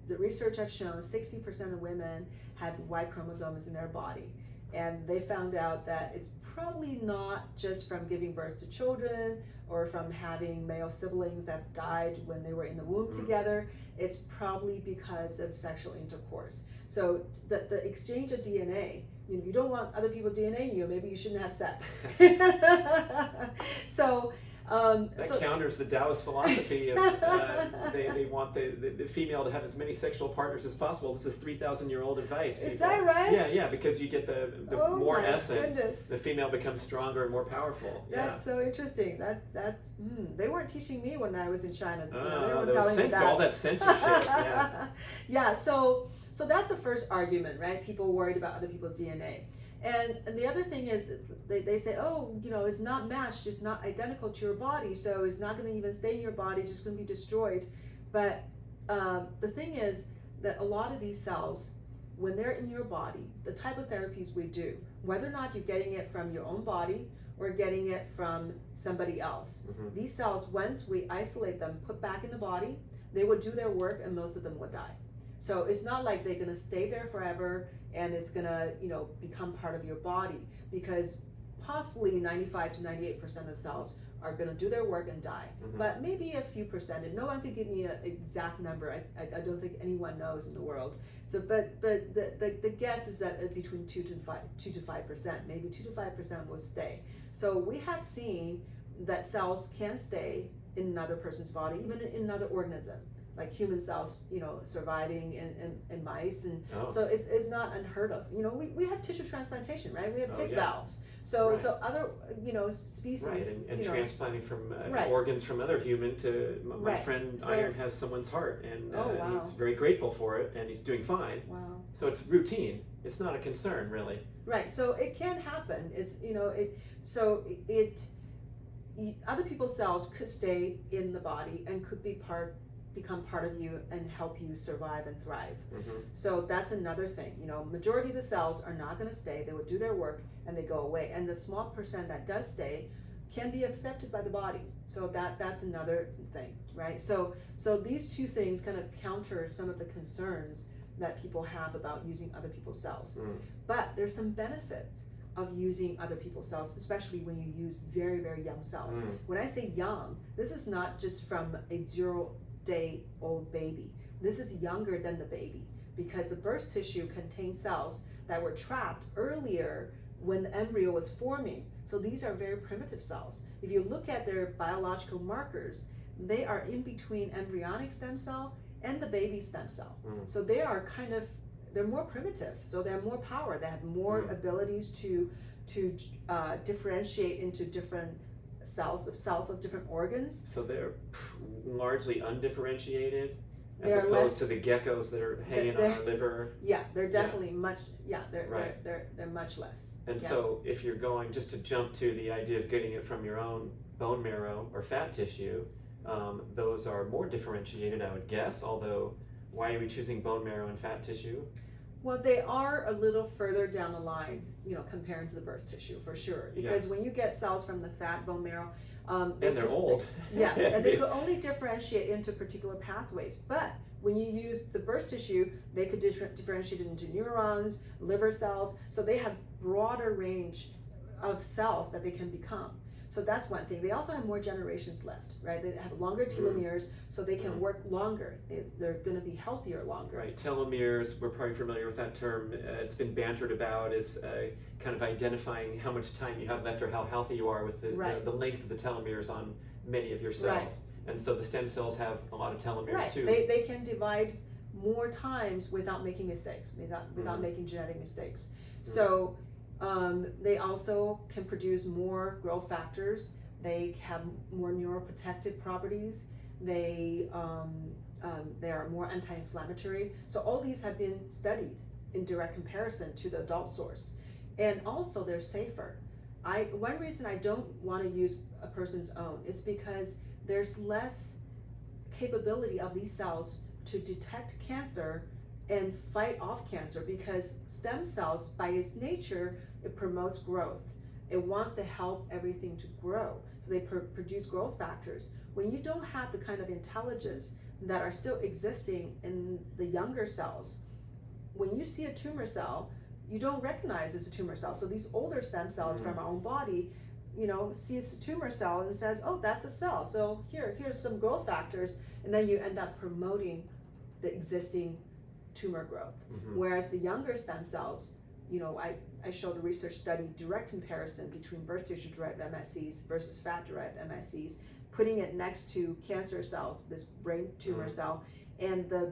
Speaker 2: the research I've shown 60% of women have Y chromosomes in their body. And they found out that it's probably not just from giving birth to children or from having male siblings that died when they were in the womb together. It's probably because of sexual intercourse. So the exchange of DNA, you don't want other people's DNA in you, maybe you shouldn't have sex. So
Speaker 1: that counters the Taoist philosophy of they want the female to have as many sexual partners as possible. This is 3,000-year-old advice. People.
Speaker 2: Is that right?
Speaker 1: Yeah, because you get the
Speaker 2: Oh
Speaker 1: more
Speaker 2: my
Speaker 1: essence,
Speaker 2: goodness.
Speaker 1: the female becomes stronger and more powerful.
Speaker 2: That's so interesting. That's they weren't teaching me when I was in China. They weren't
Speaker 1: there was
Speaker 2: telling me that.
Speaker 1: all that censorship. Yeah.
Speaker 2: Yeah. So that's the first argument, right? People worried about other people's DNA. And the other thing is that they say, oh, it's not matched, it's not identical to your body, so it's not going to even stay in your body, it's just going to be destroyed. But the thing is that a lot of these cells, when they're in your body, the type of therapies we do, whether or not you're getting it from your own body or getting it from somebody else, these cells, once we isolate them, put back in the body, they would do their work and most of them would die. So it's not like they're going to stay there forever and it's going to, become part of your body, because possibly 95 to 98% of the cells are going to do their work and die. But maybe a few percent, and no one could give me an exact number. I don't think anyone knows in the world. So, but the guess is that between 2 to 5%, maybe 2 to 5% will stay. So we have seen that cells can stay in another person's body, even in another organism, like human cells, surviving in mice, and so it's not unheard of. We have tissue transplantation, right? We have pig valves. So other species,
Speaker 1: right, and transplanting from organs from other human to my friend Iron has someone's heart, and he's very grateful for it, and he's doing fine.
Speaker 2: Wow.
Speaker 1: So it's routine. It's not a concern, really.
Speaker 2: Right. So it can happen. It's other people's cells could stay in the body and could become part of you and help you survive and thrive. So that's another thing. Majority of the cells are not going to stay. They will do their work and they go away. And the small percent that does stay can be accepted by the body. So that's another thing, right? So these two things kind of counter some of the concerns that people have about using other people's cells. But there's some benefits of using other people's cells, especially when you use very, very young cells. When I say young, this is not just from a 0-day-old baby. This is younger than the baby, because the birth tissue contains cells that were trapped earlier when the embryo was forming. So these are very primitive cells. If you look at their biological markers, they are in between embryonic stem cell and the baby stem cell. So they are they're more primitive, so they have more power, they have more abilities to differentiate into different cells of different organs.
Speaker 1: So they're largely undifferentiated, as
Speaker 2: They're
Speaker 1: opposed to the geckos that are hanging on our liver.
Speaker 2: Yeah, they're definitely they're much less.
Speaker 1: And so if you're going, just to jump to the idea of getting it from your own bone marrow or fat tissue, those are more differentiated, I would guess, although why are we choosing bone marrow and fat tissue?
Speaker 2: Well, they are a little further down the line, compared to the birth tissue, for sure. Because when you get cells from the fat bone marrow,
Speaker 1: and they're old.
Speaker 2: Yes, and they could only differentiate into particular pathways. But when you use the birth tissue, they could differentiate into neurons, liver cells. So they have broader range of cells that they can become. So that's one thing. They also have more generations left, right? They have longer telomeres, so they can work longer. They're going to be healthier longer.
Speaker 1: Right. Telomeres, we're probably familiar with that term. It's been bantered about as kind of identifying how much time you have left or how healthy you are with the length of the telomeres on many of your cells.
Speaker 2: Right.
Speaker 1: And so the stem cells have a lot of telomeres too.
Speaker 2: They can divide more times without making mistakes, without making genetic mistakes. So they also can produce more growth factors. They have more neuroprotective properties. They are more anti-inflammatory. So all these have been studied in direct comparison to the adult source. And also they're safer. One reason I don't want to use a person's own is because there's less capability of these cells to detect cancer and fight off cancer, because stem cells, by its nature, it promotes growth. It wants to help everything to grow. So they produce growth factors. When you don't have the kind of intelligence that are still existing in the younger cells. When you see a tumor cell, you don't recognize it's a tumor cell. So these older stem cells from our own body, sees a tumor cell and says, oh, that's a cell. So here's some growth factors, and then you end up promoting the existing tumor growth. Whereas the younger stem cells, I showed a research study, direct comparison between birth tissue derived MSCs versus fat derived MSCs, putting it next to cancer cells, this brain tumor cell, and the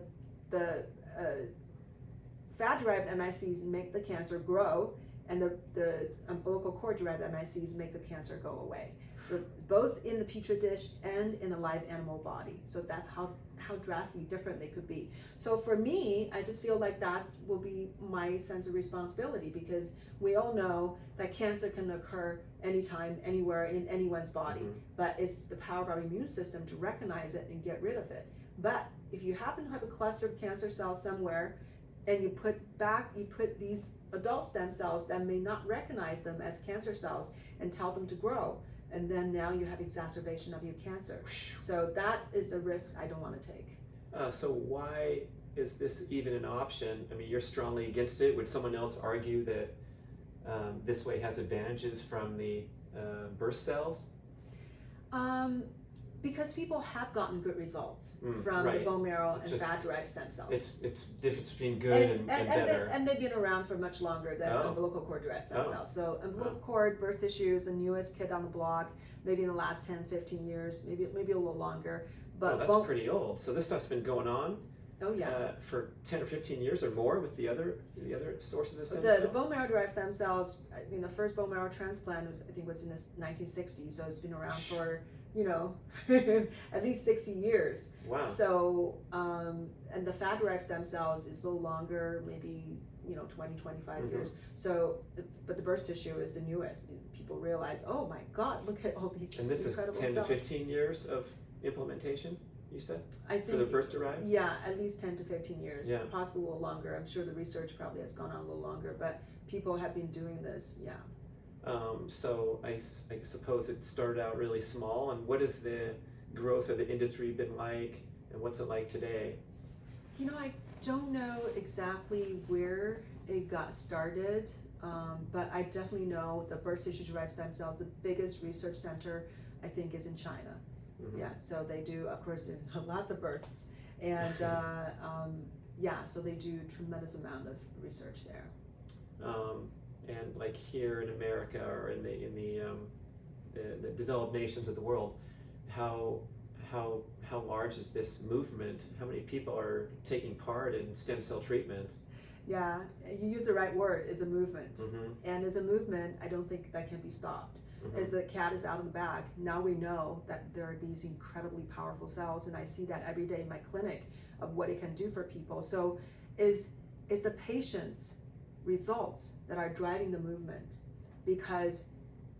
Speaker 2: fat derived MSCs make the cancer grow, and the umbilical cord derived MSCs make the cancer go away. So both in the petri dish and in the live animal body. So that's how drastically different they could be. So for me, I just feel like that will be my sense of responsibility, because we all know that cancer can occur anytime, anywhere in anyone's body, but it's the power of our immune system to recognize it and get rid of it. But if you happen to have a cluster of cancer cells somewhere, and you put these adult stem cells that may not recognize them as cancer cells and tell them to grow, and then now you have exacerbation of your cancer. So that is a risk I don't want to take.
Speaker 1: So why is this even an option? I mean, you're strongly against it. Would someone else argue that this way has advantages from the birth cells?
Speaker 2: Because people have gotten good results from the bone marrow and fat-derived stem cells.
Speaker 1: It's difference between good and better.
Speaker 2: And they've been around for much longer than umbilical cord-derived stem cells. So umbilical cord birth tissue is the newest kid on the block, maybe in the last 10, 15 years, maybe a little longer. But
Speaker 1: that's pretty old. So this stuff's been going on for 10 or 15 years or more with the other sources of stem cells?
Speaker 2: The bone marrow-derived stem cells, the first bone marrow transplant was in the 1960s, so it's been around for at least 60 years.
Speaker 1: Wow.
Speaker 2: So, and the fat-derived stem cells is a little longer, maybe, 20, 25 years. So, but the birth tissue is the newest. People realize, oh my God, look at all these incredible cells.
Speaker 1: And this is 10 to 15 years of implementation, you said?
Speaker 2: I think,
Speaker 1: for the birth-derived?
Speaker 2: Yeah, at least 10 to 15 years,
Speaker 1: yeah.
Speaker 2: Possibly a little longer. I'm sure the research probably has gone on a little longer, but people have been doing this, yeah.
Speaker 1: So I suppose it started out really small, and what has the growth of the industry been like, and what's it like today?
Speaker 2: I don't know exactly where it got started, but I definitely know the birth tissue derived stem cells, the biggest research center, I think, is in China. Yeah, so they do, of course, lots of births, and so they do a tremendous amount of research there.
Speaker 1: And like here in America or in the developed nations of the world, how large is this movement? How many people are taking part in stem cell treatments?
Speaker 2: Yeah, you use the right word. It's a movement, and as a movement, I don't think that can be stopped. As the cat is out of the bag, now we know that there are these incredibly powerful cells, and I see that every day in my clinic of what it can do for people. So, is the patient's results that are driving the movement, because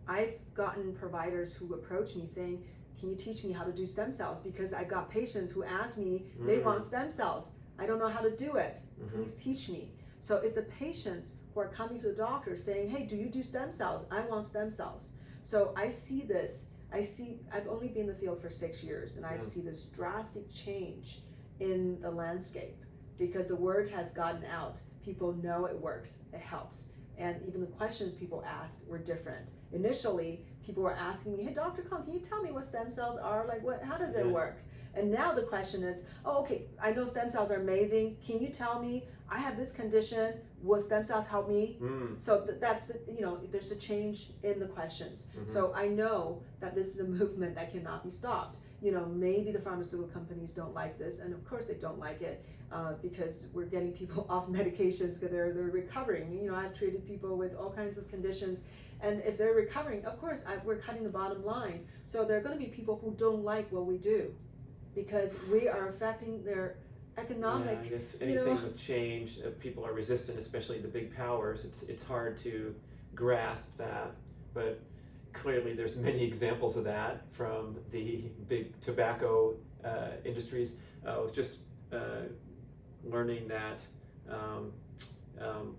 Speaker 2: I've gotten providers who approach me saying, can you teach me how to do stem cells, because I've got patients who ask me they want stem cells, I don't know how to do it, please teach me. So it's the patients who are coming to the doctor saying, hey, do you do stem cells? I want stem cells. So I see this, I've only been in the field for 6 years, and I see this drastic change in the landscape, because the word has gotten out. People know it works, it helps. And even the questions people asked were different. Initially, people were asking me, hey, Dr. Kong, can you tell me what stem cells are? Like, how does it work? And now the question is, oh, okay, I know stem cells are amazing. Can you tell me, I have this condition, will stem cells help me? So that's, there's a change in the questions. So I know that this is a movement that cannot be stopped. Maybe the pharmaceutical companies don't like this, and of course they don't like it, because we're getting people off medications because they're recovering. I've treated people with all kinds of conditions, and if they're recovering, of course we're cutting the bottom line. So there are going to be people who don't like what we do, because we are affecting their economic.
Speaker 1: Yeah, I guess anything with change, people are resistant, especially the big powers. It's hard to grasp that, but clearly there's many examples of that from the big tobacco industries. I was just learning that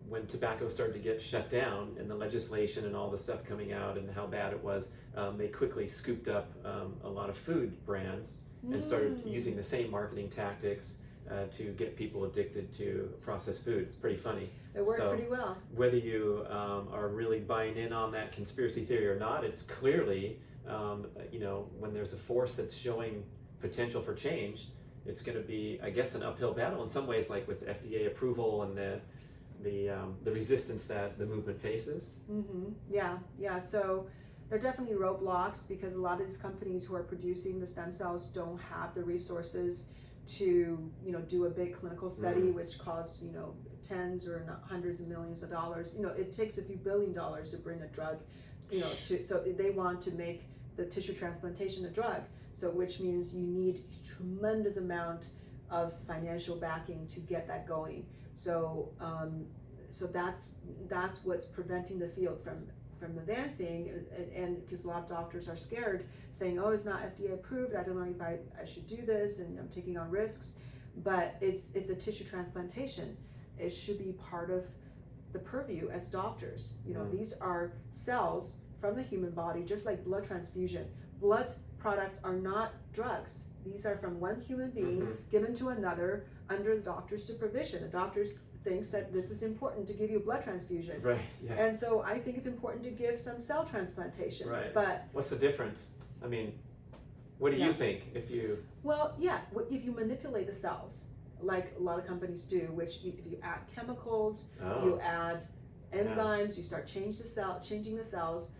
Speaker 1: when tobacco started to get shut down, and the legislation and all the stuff coming out and how bad it was, they quickly scooped up a lot of food brands and started using the same marketing tactics to get people addicted to processed food. It's pretty funny.
Speaker 2: It worked pretty well.
Speaker 1: Whether you are really buying in on that conspiracy theory or not, it's clearly, when there's a force that's showing potential for change, it's going to be, I guess, an uphill battle in some ways, like with FDA approval and the resistance that the movement faces.
Speaker 2: Yeah. So there are definitely roadblocks because a lot of these companies who are producing the stem cells don't have the resources to do a big clinical study, which costs tens or hundreds of millions of dollars. It takes a few $1 billion to bring a drug, so they want to make the tissue transplantation a drug. So which means you need tremendous amount of financial backing to get that going. So that's what's preventing the field from advancing, and because a lot of doctors are scared, saying, oh, it's not FDA approved, I don't know if I should do this, and I'm taking on risks. But it's a tissue transplantation. It should be part of the purview as doctors. These are cells from the human body, just like blood transfusion. Blood products are not drugs. These are from one human being given to another under the doctor's supervision. The doctor thinks that this is important to give you a blood transfusion.
Speaker 1: Right. Yeah.
Speaker 2: And so I think it's important to give some cell transplantation.
Speaker 1: Right.
Speaker 2: But
Speaker 1: what's the difference? I mean, what do you think if you...
Speaker 2: Well, if you manipulate the cells, like a lot of companies do, which if you add chemicals, you add enzymes, you start changing the cells,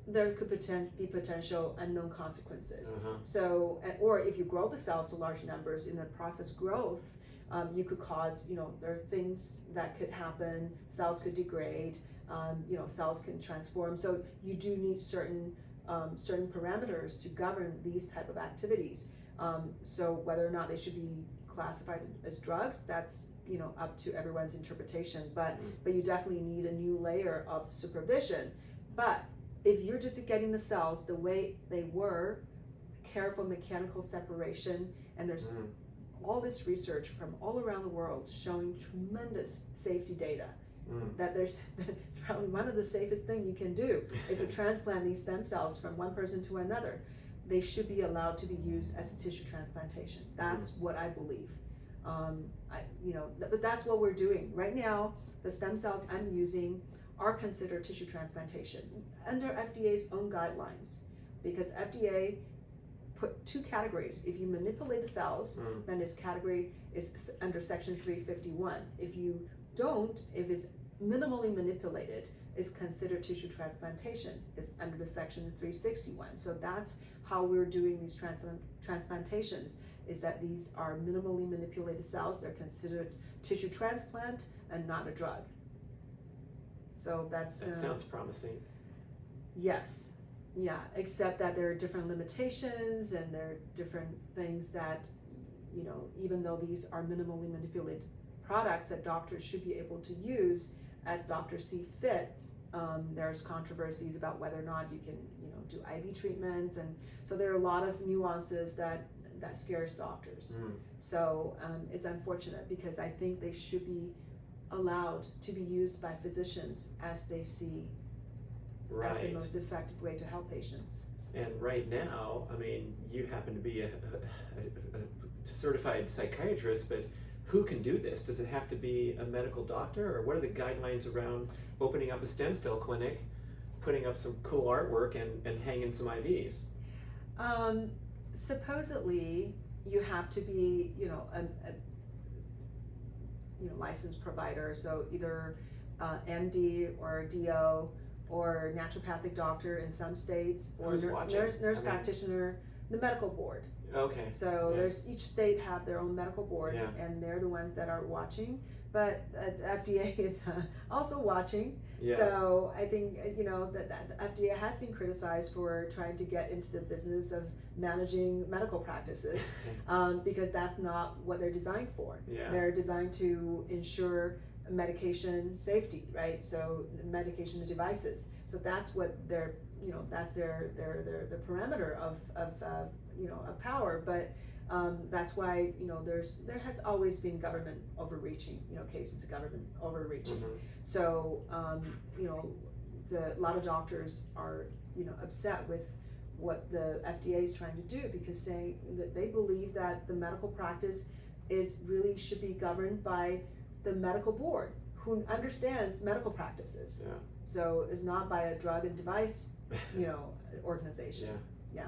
Speaker 2: there could be potential unknown consequences. So, or if you grow the cells to large numbers in the process of growth, you could cause, there are things that could happen. Cells could degrade. Cells can transform. So you do need certain parameters to govern these type of activities. So whether or not they should be classified as drugs, that's up to everyone's interpretation. But you definitely need a new layer of supervision. But if you're just getting the cells the way they were, careful mechanical separation, and there's all this research from all around the world showing tremendous safety data, that it's probably one of the safest thing you can do is to transplant these stem cells from one person to another. They should be allowed to be used as a tissue transplantation. That's what I believe. But that's what we're doing right now. The stem cells I'm using are considered tissue transplantation under FDA's own guidelines, because FDA put two categories. If you manipulate the cells, then this category is under section 351. If you don't, if it's minimally manipulated, is considered tissue transplantation. It's under the section 361. So that's how we're doing these transplantations, is that these are minimally manipulated cells. They're considered tissue transplant and not a drug. So that
Speaker 1: sounds promising.
Speaker 2: Yes. Yeah, except that there are different limitations and there are different things that, even though these are minimally manipulated products that doctors should be able to use as doctors see fit, there's controversies about whether or not you can, do IV treatments. And so there are a lot of nuances that scares doctors. So it's unfortunate, because I think they should be allowed to be used by physicians as they see as the most effective way to help patients.
Speaker 1: And right now, I mean, you happen to be a certified psychiatrist, but who can do this? Does it have to be a medical doctor, or what are the guidelines around opening up a stem cell clinic, putting up some cool artwork, and hanging some IVs?
Speaker 2: Supposedly, you have to be, a licensed provider, so either MD or DO or naturopathic doctor in some states, or nurse practitioner, the medical board.
Speaker 1: Okay.
Speaker 2: So there's each state have their own medical board, and they're the ones that are watching. But FDA is also watching.
Speaker 1: Yeah.
Speaker 2: So I think that FDA has been criticized for trying to get into the business of managing medical practices, because that's not what they're designed for.
Speaker 1: Yeah.
Speaker 2: They're designed to ensure medication safety, right? So medication and devices. So that's what their that's their parameter of power. But that's why there has always been government overreaching, cases of government overreaching. So a lot of doctors are upset with what the FDA is trying to do, because saying that they believe that the medical practice really should be governed by the medical board who understands medical practices.
Speaker 1: Yeah.
Speaker 2: So it's not by a drug and device, organization. Yeah.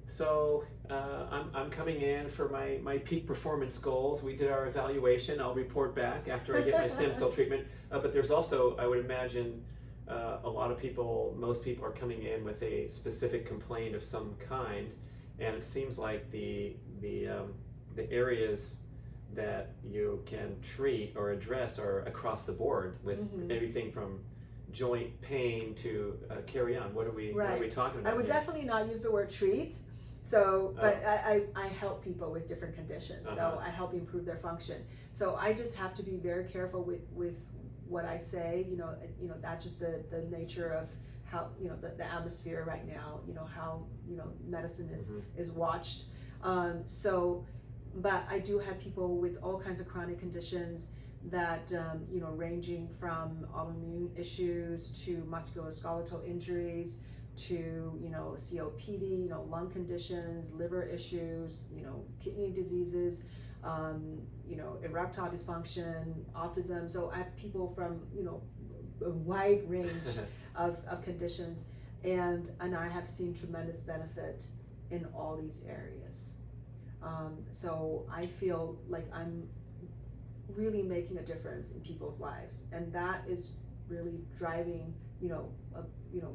Speaker 1: So I'm coming in for my peak performance goals. We did our evaluation. I'll report back after I get my stem cell treatment. But there's also, I would imagine, a lot of people, most people are coming in with a specific complaint of some kind, and it seems like the areas that you can treat or address are across the board, with everything from joint pain to carry on. What are we talking about?
Speaker 2: I would definitely not use the word treat. So, but I help people with different conditions. So I help improve their function. So I just have to be very careful with what I say. That's just the nature of how, the atmosphere right now, how, medicine is watched. But I do have people with all kinds of chronic conditions that, ranging from autoimmune issues to musculoskeletal injuries to, COPD, lung conditions, liver issues, kidney diseases, erectile dysfunction, autism. So I have people from, a wide range of conditions, and I have seen tremendous benefit in all these areas. So I feel like I'm really making a difference in people's lives, and that is really driving,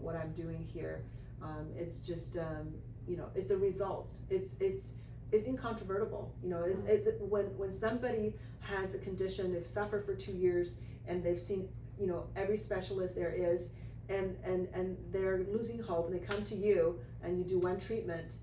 Speaker 2: what I'm doing here. It's just, it's the results. It's incontrovertible. It's when somebody has a condition, they've suffered for 2 years, and they've seen, every specialist there is, and they're losing hope, and they come to you, and you do one treatment,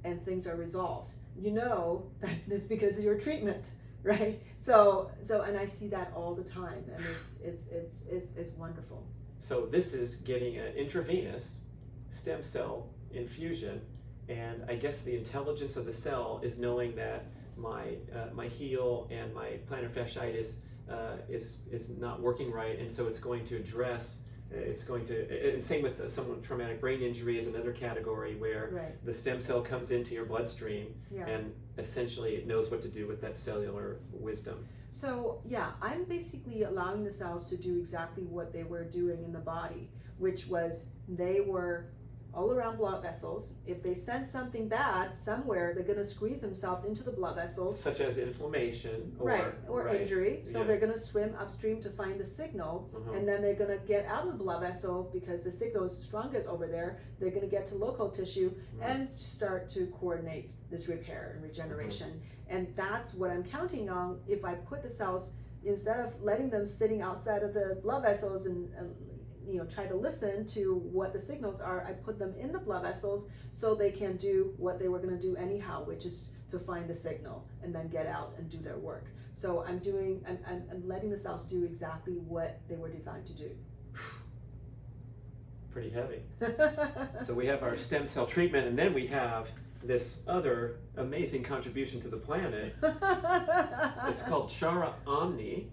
Speaker 2: and things are resolved. That it's because of your treatment, right? So, and I see that all the time, and it's wonderful.
Speaker 1: So this is getting an intravenous stem cell infusion, and I guess the intelligence of the cell is knowing that my heel and my plantar fasciitis is not working right, and so it's going to address. And same with some traumatic brain injury is another category where the stem cell comes into your bloodstream and essentially it knows what to do with that cellular wisdom.
Speaker 2: So I'm basically allowing the cells to do exactly what they were doing in the body, which was they were all around blood vessels. If they sense something bad somewhere, they're going to squeeze themselves into the blood vessels.
Speaker 1: Such as inflammation
Speaker 2: or injury. So they're going to swim upstream to find the signal, and then they're going to get out of the blood vessel because the signal is strongest over there. They're going to get to local tissue and start to coordinate this repair and regeneration. And that's what I'm counting on. If I put the cells, instead of letting them sitting outside of the blood vessels and try to listen to what the signals are, I put them in the blood vessels so they can do what they were going to do anyhow, which is to find the signal and then get out and do their work. So I'm letting the cells do exactly what they were designed to do.
Speaker 1: Pretty heavy. So we have our stem cell treatment, and then we have this other amazing contribution to the planet. It's called Chara Omni.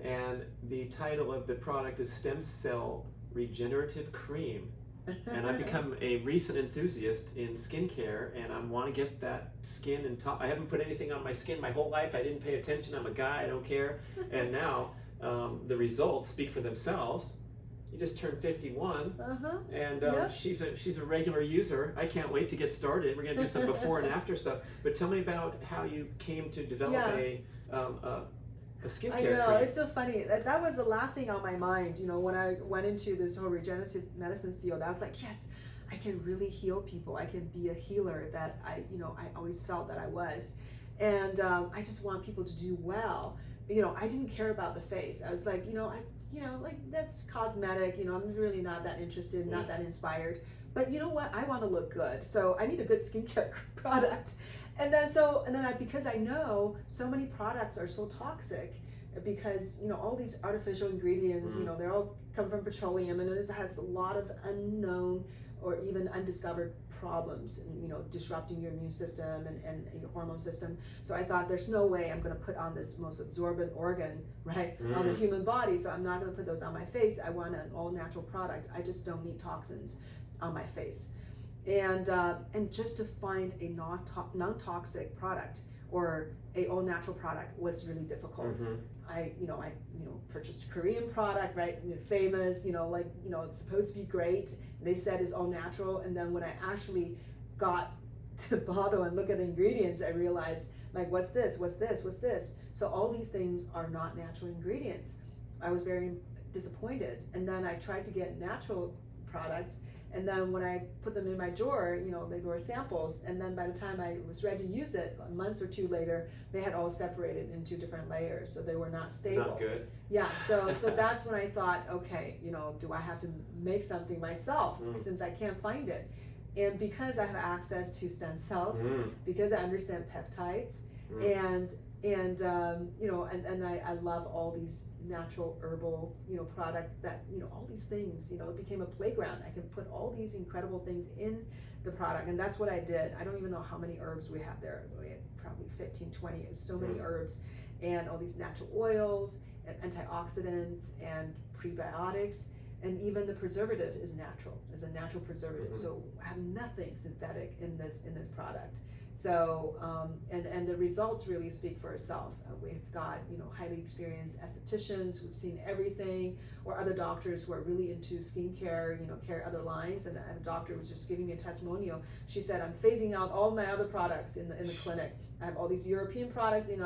Speaker 1: And the title of the product is Stem Cell Regenerative Cream. And I've become a recent enthusiast in skincare, and I want to get that skin and top. I haven't put anything on my skin my whole life. I didn't pay attention. I'm a guy. I don't care. And now the results speak for themselves. You just turned 51, and she's a regular user. I can't wait to get started. We're going to do some before and after stuff. But tell me about how you came to develop a skincare
Speaker 2: I know,
Speaker 1: cream.
Speaker 2: it's so funny. That was the last thing on my mind. When I went into this whole regenerative medicine field, I was like, yes, I can really heal people. I can be a healer that I always felt that I was. And I just want people to do well. I didn't care about the face. I was like, that's cosmetic. I'm really not that interested, not that inspired. But you know what? I want to look good. So I need a good skincare product. And then because I know so many products are so toxic, because all these artificial ingredients, they all come from petroleum, and it has a lot of unknown or even undiscovered problems, disrupting your immune system and your hormone system. So I thought, there's no way I'm going to put on this most absorbent organ on the human body. So I'm not going to put those on my face. I want an all natural product. I just don't need toxins on my face. and just to find a non-toxic product or a all natural product was really difficult. I purchased a Korean product, right? Famous, it's supposed to be great. They said it's all natural, and then when I actually got to bottle and look at the ingredients, I realized, like, what's this? What's this? What's this? So all these things are not natural ingredients. I was very disappointed, and then I tried to get natural products, and then when I put them in my drawer, they were samples, and then by the time I was ready to use it, a month or two later, they had all separated into different layers, so they were not stable.
Speaker 1: Not good.
Speaker 2: Yeah, so that's when I thought, okay, do I have to make something myself since I can't find it? And because I have access to stem cells, because I understand peptides, and I love all these natural herbal, products that, all these things, it became a playground. I can put all these incredible things in the product, and that's what I did. I don't even know how many herbs we have there. We had probably 15, 20, and so many herbs, and all these natural oils, and antioxidants, and prebiotics, and even the preservative is natural, is a natural preservative. So I have nothing synthetic in this product. So, and the results really speak for itself. We've got, highly experienced estheticians who've seen everything, or other doctors who are really into skincare, care other lines. And a doctor was just giving me a testimonial. She said, I'm phasing out all my other products in the clinic. I have all these European products, we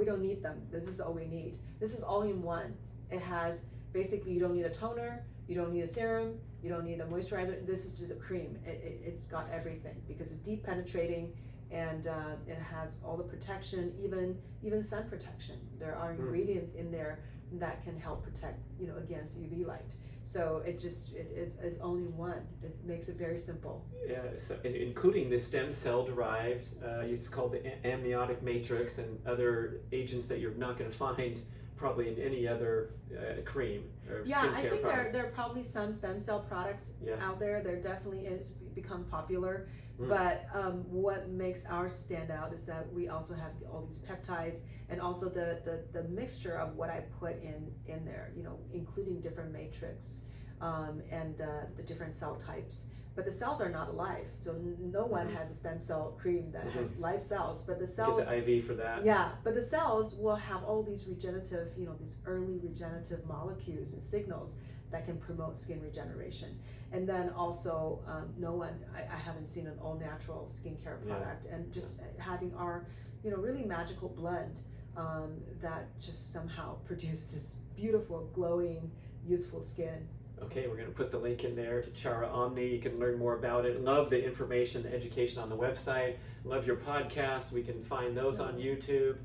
Speaker 2: don't need them. This is all we need. This is all in one. It has, basically, you don't need a toner, you don't need a serum, you don't need a moisturizer. This is just a cream. It's got everything because it's deep penetrating, and it has all the protection, even sun protection. There are ingredients in there that can help protect, against UV light. So it's only one. It makes it very simple.
Speaker 1: Yeah, so including the stem cell derived, it's called the amniotic matrix, and other agents that you're not going to find probably in any other cream or skincare
Speaker 2: I think
Speaker 1: product.
Speaker 2: there are probably some stem cell products out there. There definitely is become popular, but what makes ours stand out is that we also have all these peptides, and also the mixture of what I put in there, including different matrix and the different cell types. But the cells are not alive, so no one has a stem cell cream that has live cells. But the cells,
Speaker 1: get the IV for that.
Speaker 2: Yeah, but the cells will have all these regenerative, these early regenerative molecules and signals that can promote skin regeneration. And then also, I haven't seen an all natural skincare product, and just having our, really magical blend that just somehow produced this beautiful, glowing, youthful skin.
Speaker 1: Okay, we're going to put the link in there to Chara Omni. You can learn more about it. Love the information, the education on the website. Love your podcast. We can find those on YouTube.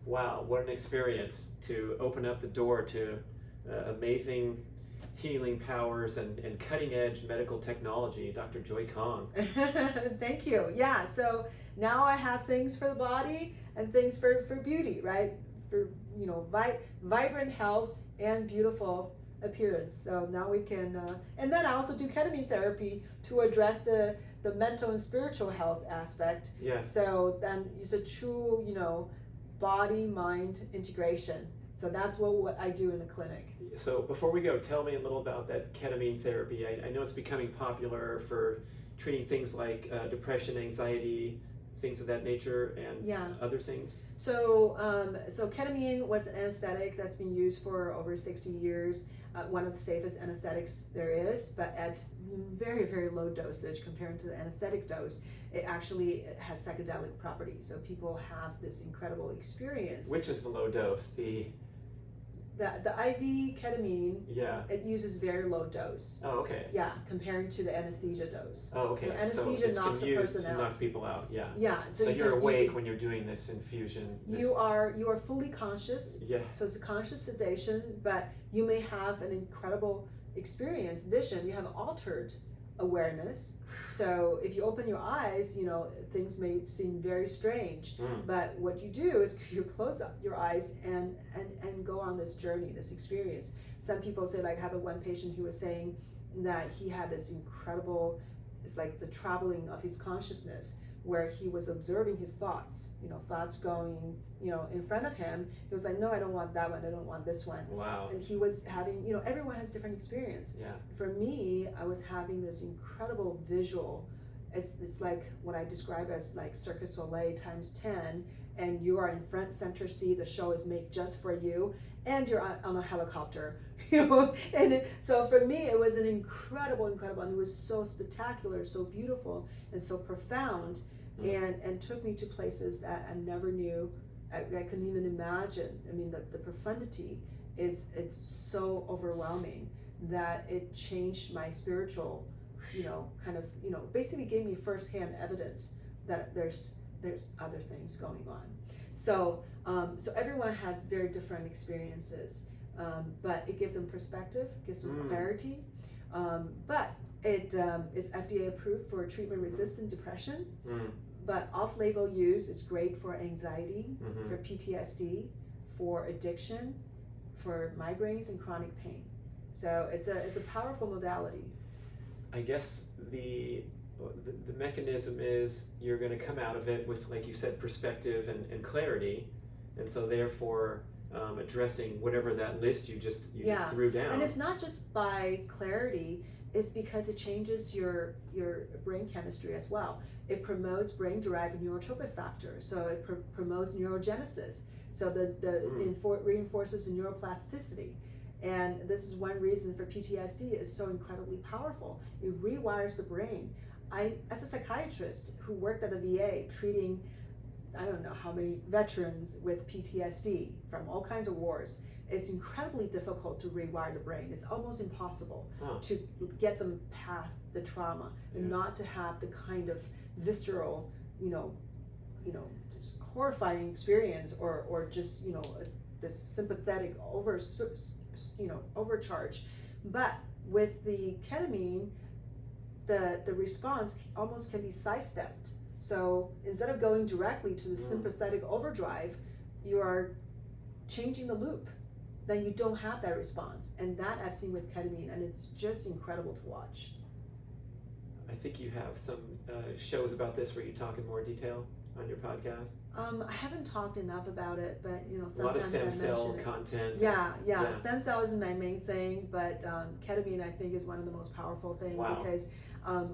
Speaker 1: Wow, what an experience to open up the door to amazing healing powers and cutting edge medical technology. Dr. Joy Kong.
Speaker 2: Thank you. Yeah, so now I have things for the body and things for beauty, right? For, vibrant health and beautiful appearance. So now we can, and then I also do ketamine therapy to address the mental and spiritual health aspect.
Speaker 1: Yeah.
Speaker 2: So then it's a true, body mind integration. So that's what I do in the clinic.
Speaker 1: So before we go, tell me a little about that ketamine therapy. I know it's becoming popular for treating things like depression, anxiety, things of that nature, and other things.
Speaker 2: So ketamine was an anesthetic that's been used for over 60 years. One of the safest anesthetics there is, but at very, very low dosage compared to the anesthetic dose. It actually has psychedelic properties, so people have this incredible experience.
Speaker 1: Which is the low dose? The
Speaker 2: IV ketamine,
Speaker 1: yeah,
Speaker 2: it uses very low dose.
Speaker 1: Oh, okay.
Speaker 2: Yeah, comparing to the anesthesia dose.
Speaker 1: Oh, okay.
Speaker 2: The anesthesia knocks a person out.
Speaker 1: To knock people out. Yeah.
Speaker 2: Yeah.
Speaker 1: So you're awake when you're doing this infusion.
Speaker 2: You are fully conscious.
Speaker 1: Yeah.
Speaker 2: So it's a conscious sedation, but you may have an incredible experience, vision. You have altered awareness. So if you open your eyes, things may seem very strange. But what you do is you close up your eyes and go on this journey, this experience. Some people say, like, I have one patient who was saying that he had this incredible, it's like the traveling of his consciousness, where he was observing his thoughts, thoughts going, in front of him. He was like, no, I don't want that one, I don't want this one.
Speaker 1: Wow.
Speaker 2: And he was having, everyone has different experience.
Speaker 1: Yeah.
Speaker 2: For me, I was having this incredible visual. It's like what I describe as like Cirque du Soleil times 10, and you are in front center seat, the show is made just for you, and you're on a helicopter, and so for me it was an incredible, and it was so spectacular, so beautiful, and so profound, and took me to places that I never knew, I couldn't even imagine. I mean, the profundity it's so overwhelming that it changed my spiritual, basically gave me firsthand evidence that there's other things going on. So everyone has very different experiences, but it gives them perspective, gives them clarity. But it is FDA approved for treatment-resistant depression. But off-label use is great for anxiety, for PTSD, for addiction, for migraines and chronic pain. So it's a powerful modality.
Speaker 1: I guess the mechanism is you're going to come out of it with, like you said, perspective and clarity, and so therefore addressing whatever that list you just threw down.
Speaker 2: And it's not just by clarity, it's because it changes your brain chemistry as well. It promotes brain-derived neurotrophic factors, so it promotes neurogenesis, so reinforces the neuroplasticity. And this is one reason for PTSD is so incredibly powerful. It rewires the brain. As a psychiatrist who worked at the VA treating, I don't know how many veterans with PTSD from all kinds of wars, it's incredibly difficult to rewire the brain. It's almost impossible to get them past the trauma and not to have the kind of visceral, just horrifying experience or just, this sympathetic overcharge. But with the ketamine, the response almost can be sidestepped. So instead of going directly to the sympathetic overdrive, you are changing the loop. Then you don't have that response. And that I've seen with ketamine, and it's just incredible to watch.
Speaker 1: I think you have some shows about this where you talk in more detail on your podcast.
Speaker 2: I haven't talked enough about it, but sometimes
Speaker 1: a lot of stem cell
Speaker 2: it.
Speaker 1: content.
Speaker 2: Yeah. Stem cell is my main thing, but ketamine I think is one of the most powerful things because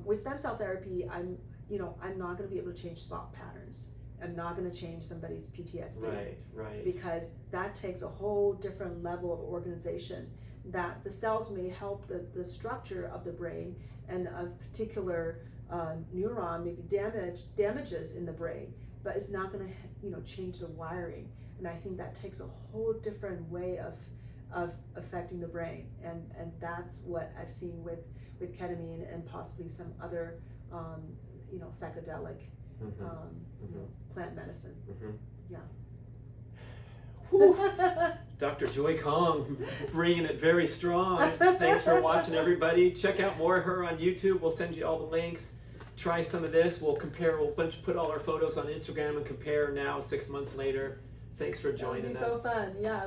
Speaker 2: with stem cell therapy, I'm not going to be able to change thought patterns. I'm not going to change somebody's PTSD.
Speaker 1: Right.
Speaker 2: Because that takes a whole different level of organization. That the cells may help the structure of the brain, and a particular neuron maybe damages in the brain, but it's not going to change the wiring. And I think that takes a whole different way of affecting the brain, and that's what I've seen with ketamine and possibly some other psychedelic plant medicine.
Speaker 1: Dr. Joy Kong bringing it very strong. Thanks for watching, everybody. Check out more of her on YouTube. We'll send you all the links. Try some of this. We'll compare. We'll put all our photos on Instagram and compare now 6 months later. Thanks for joining us.
Speaker 2: That'd be so fun. Yeah.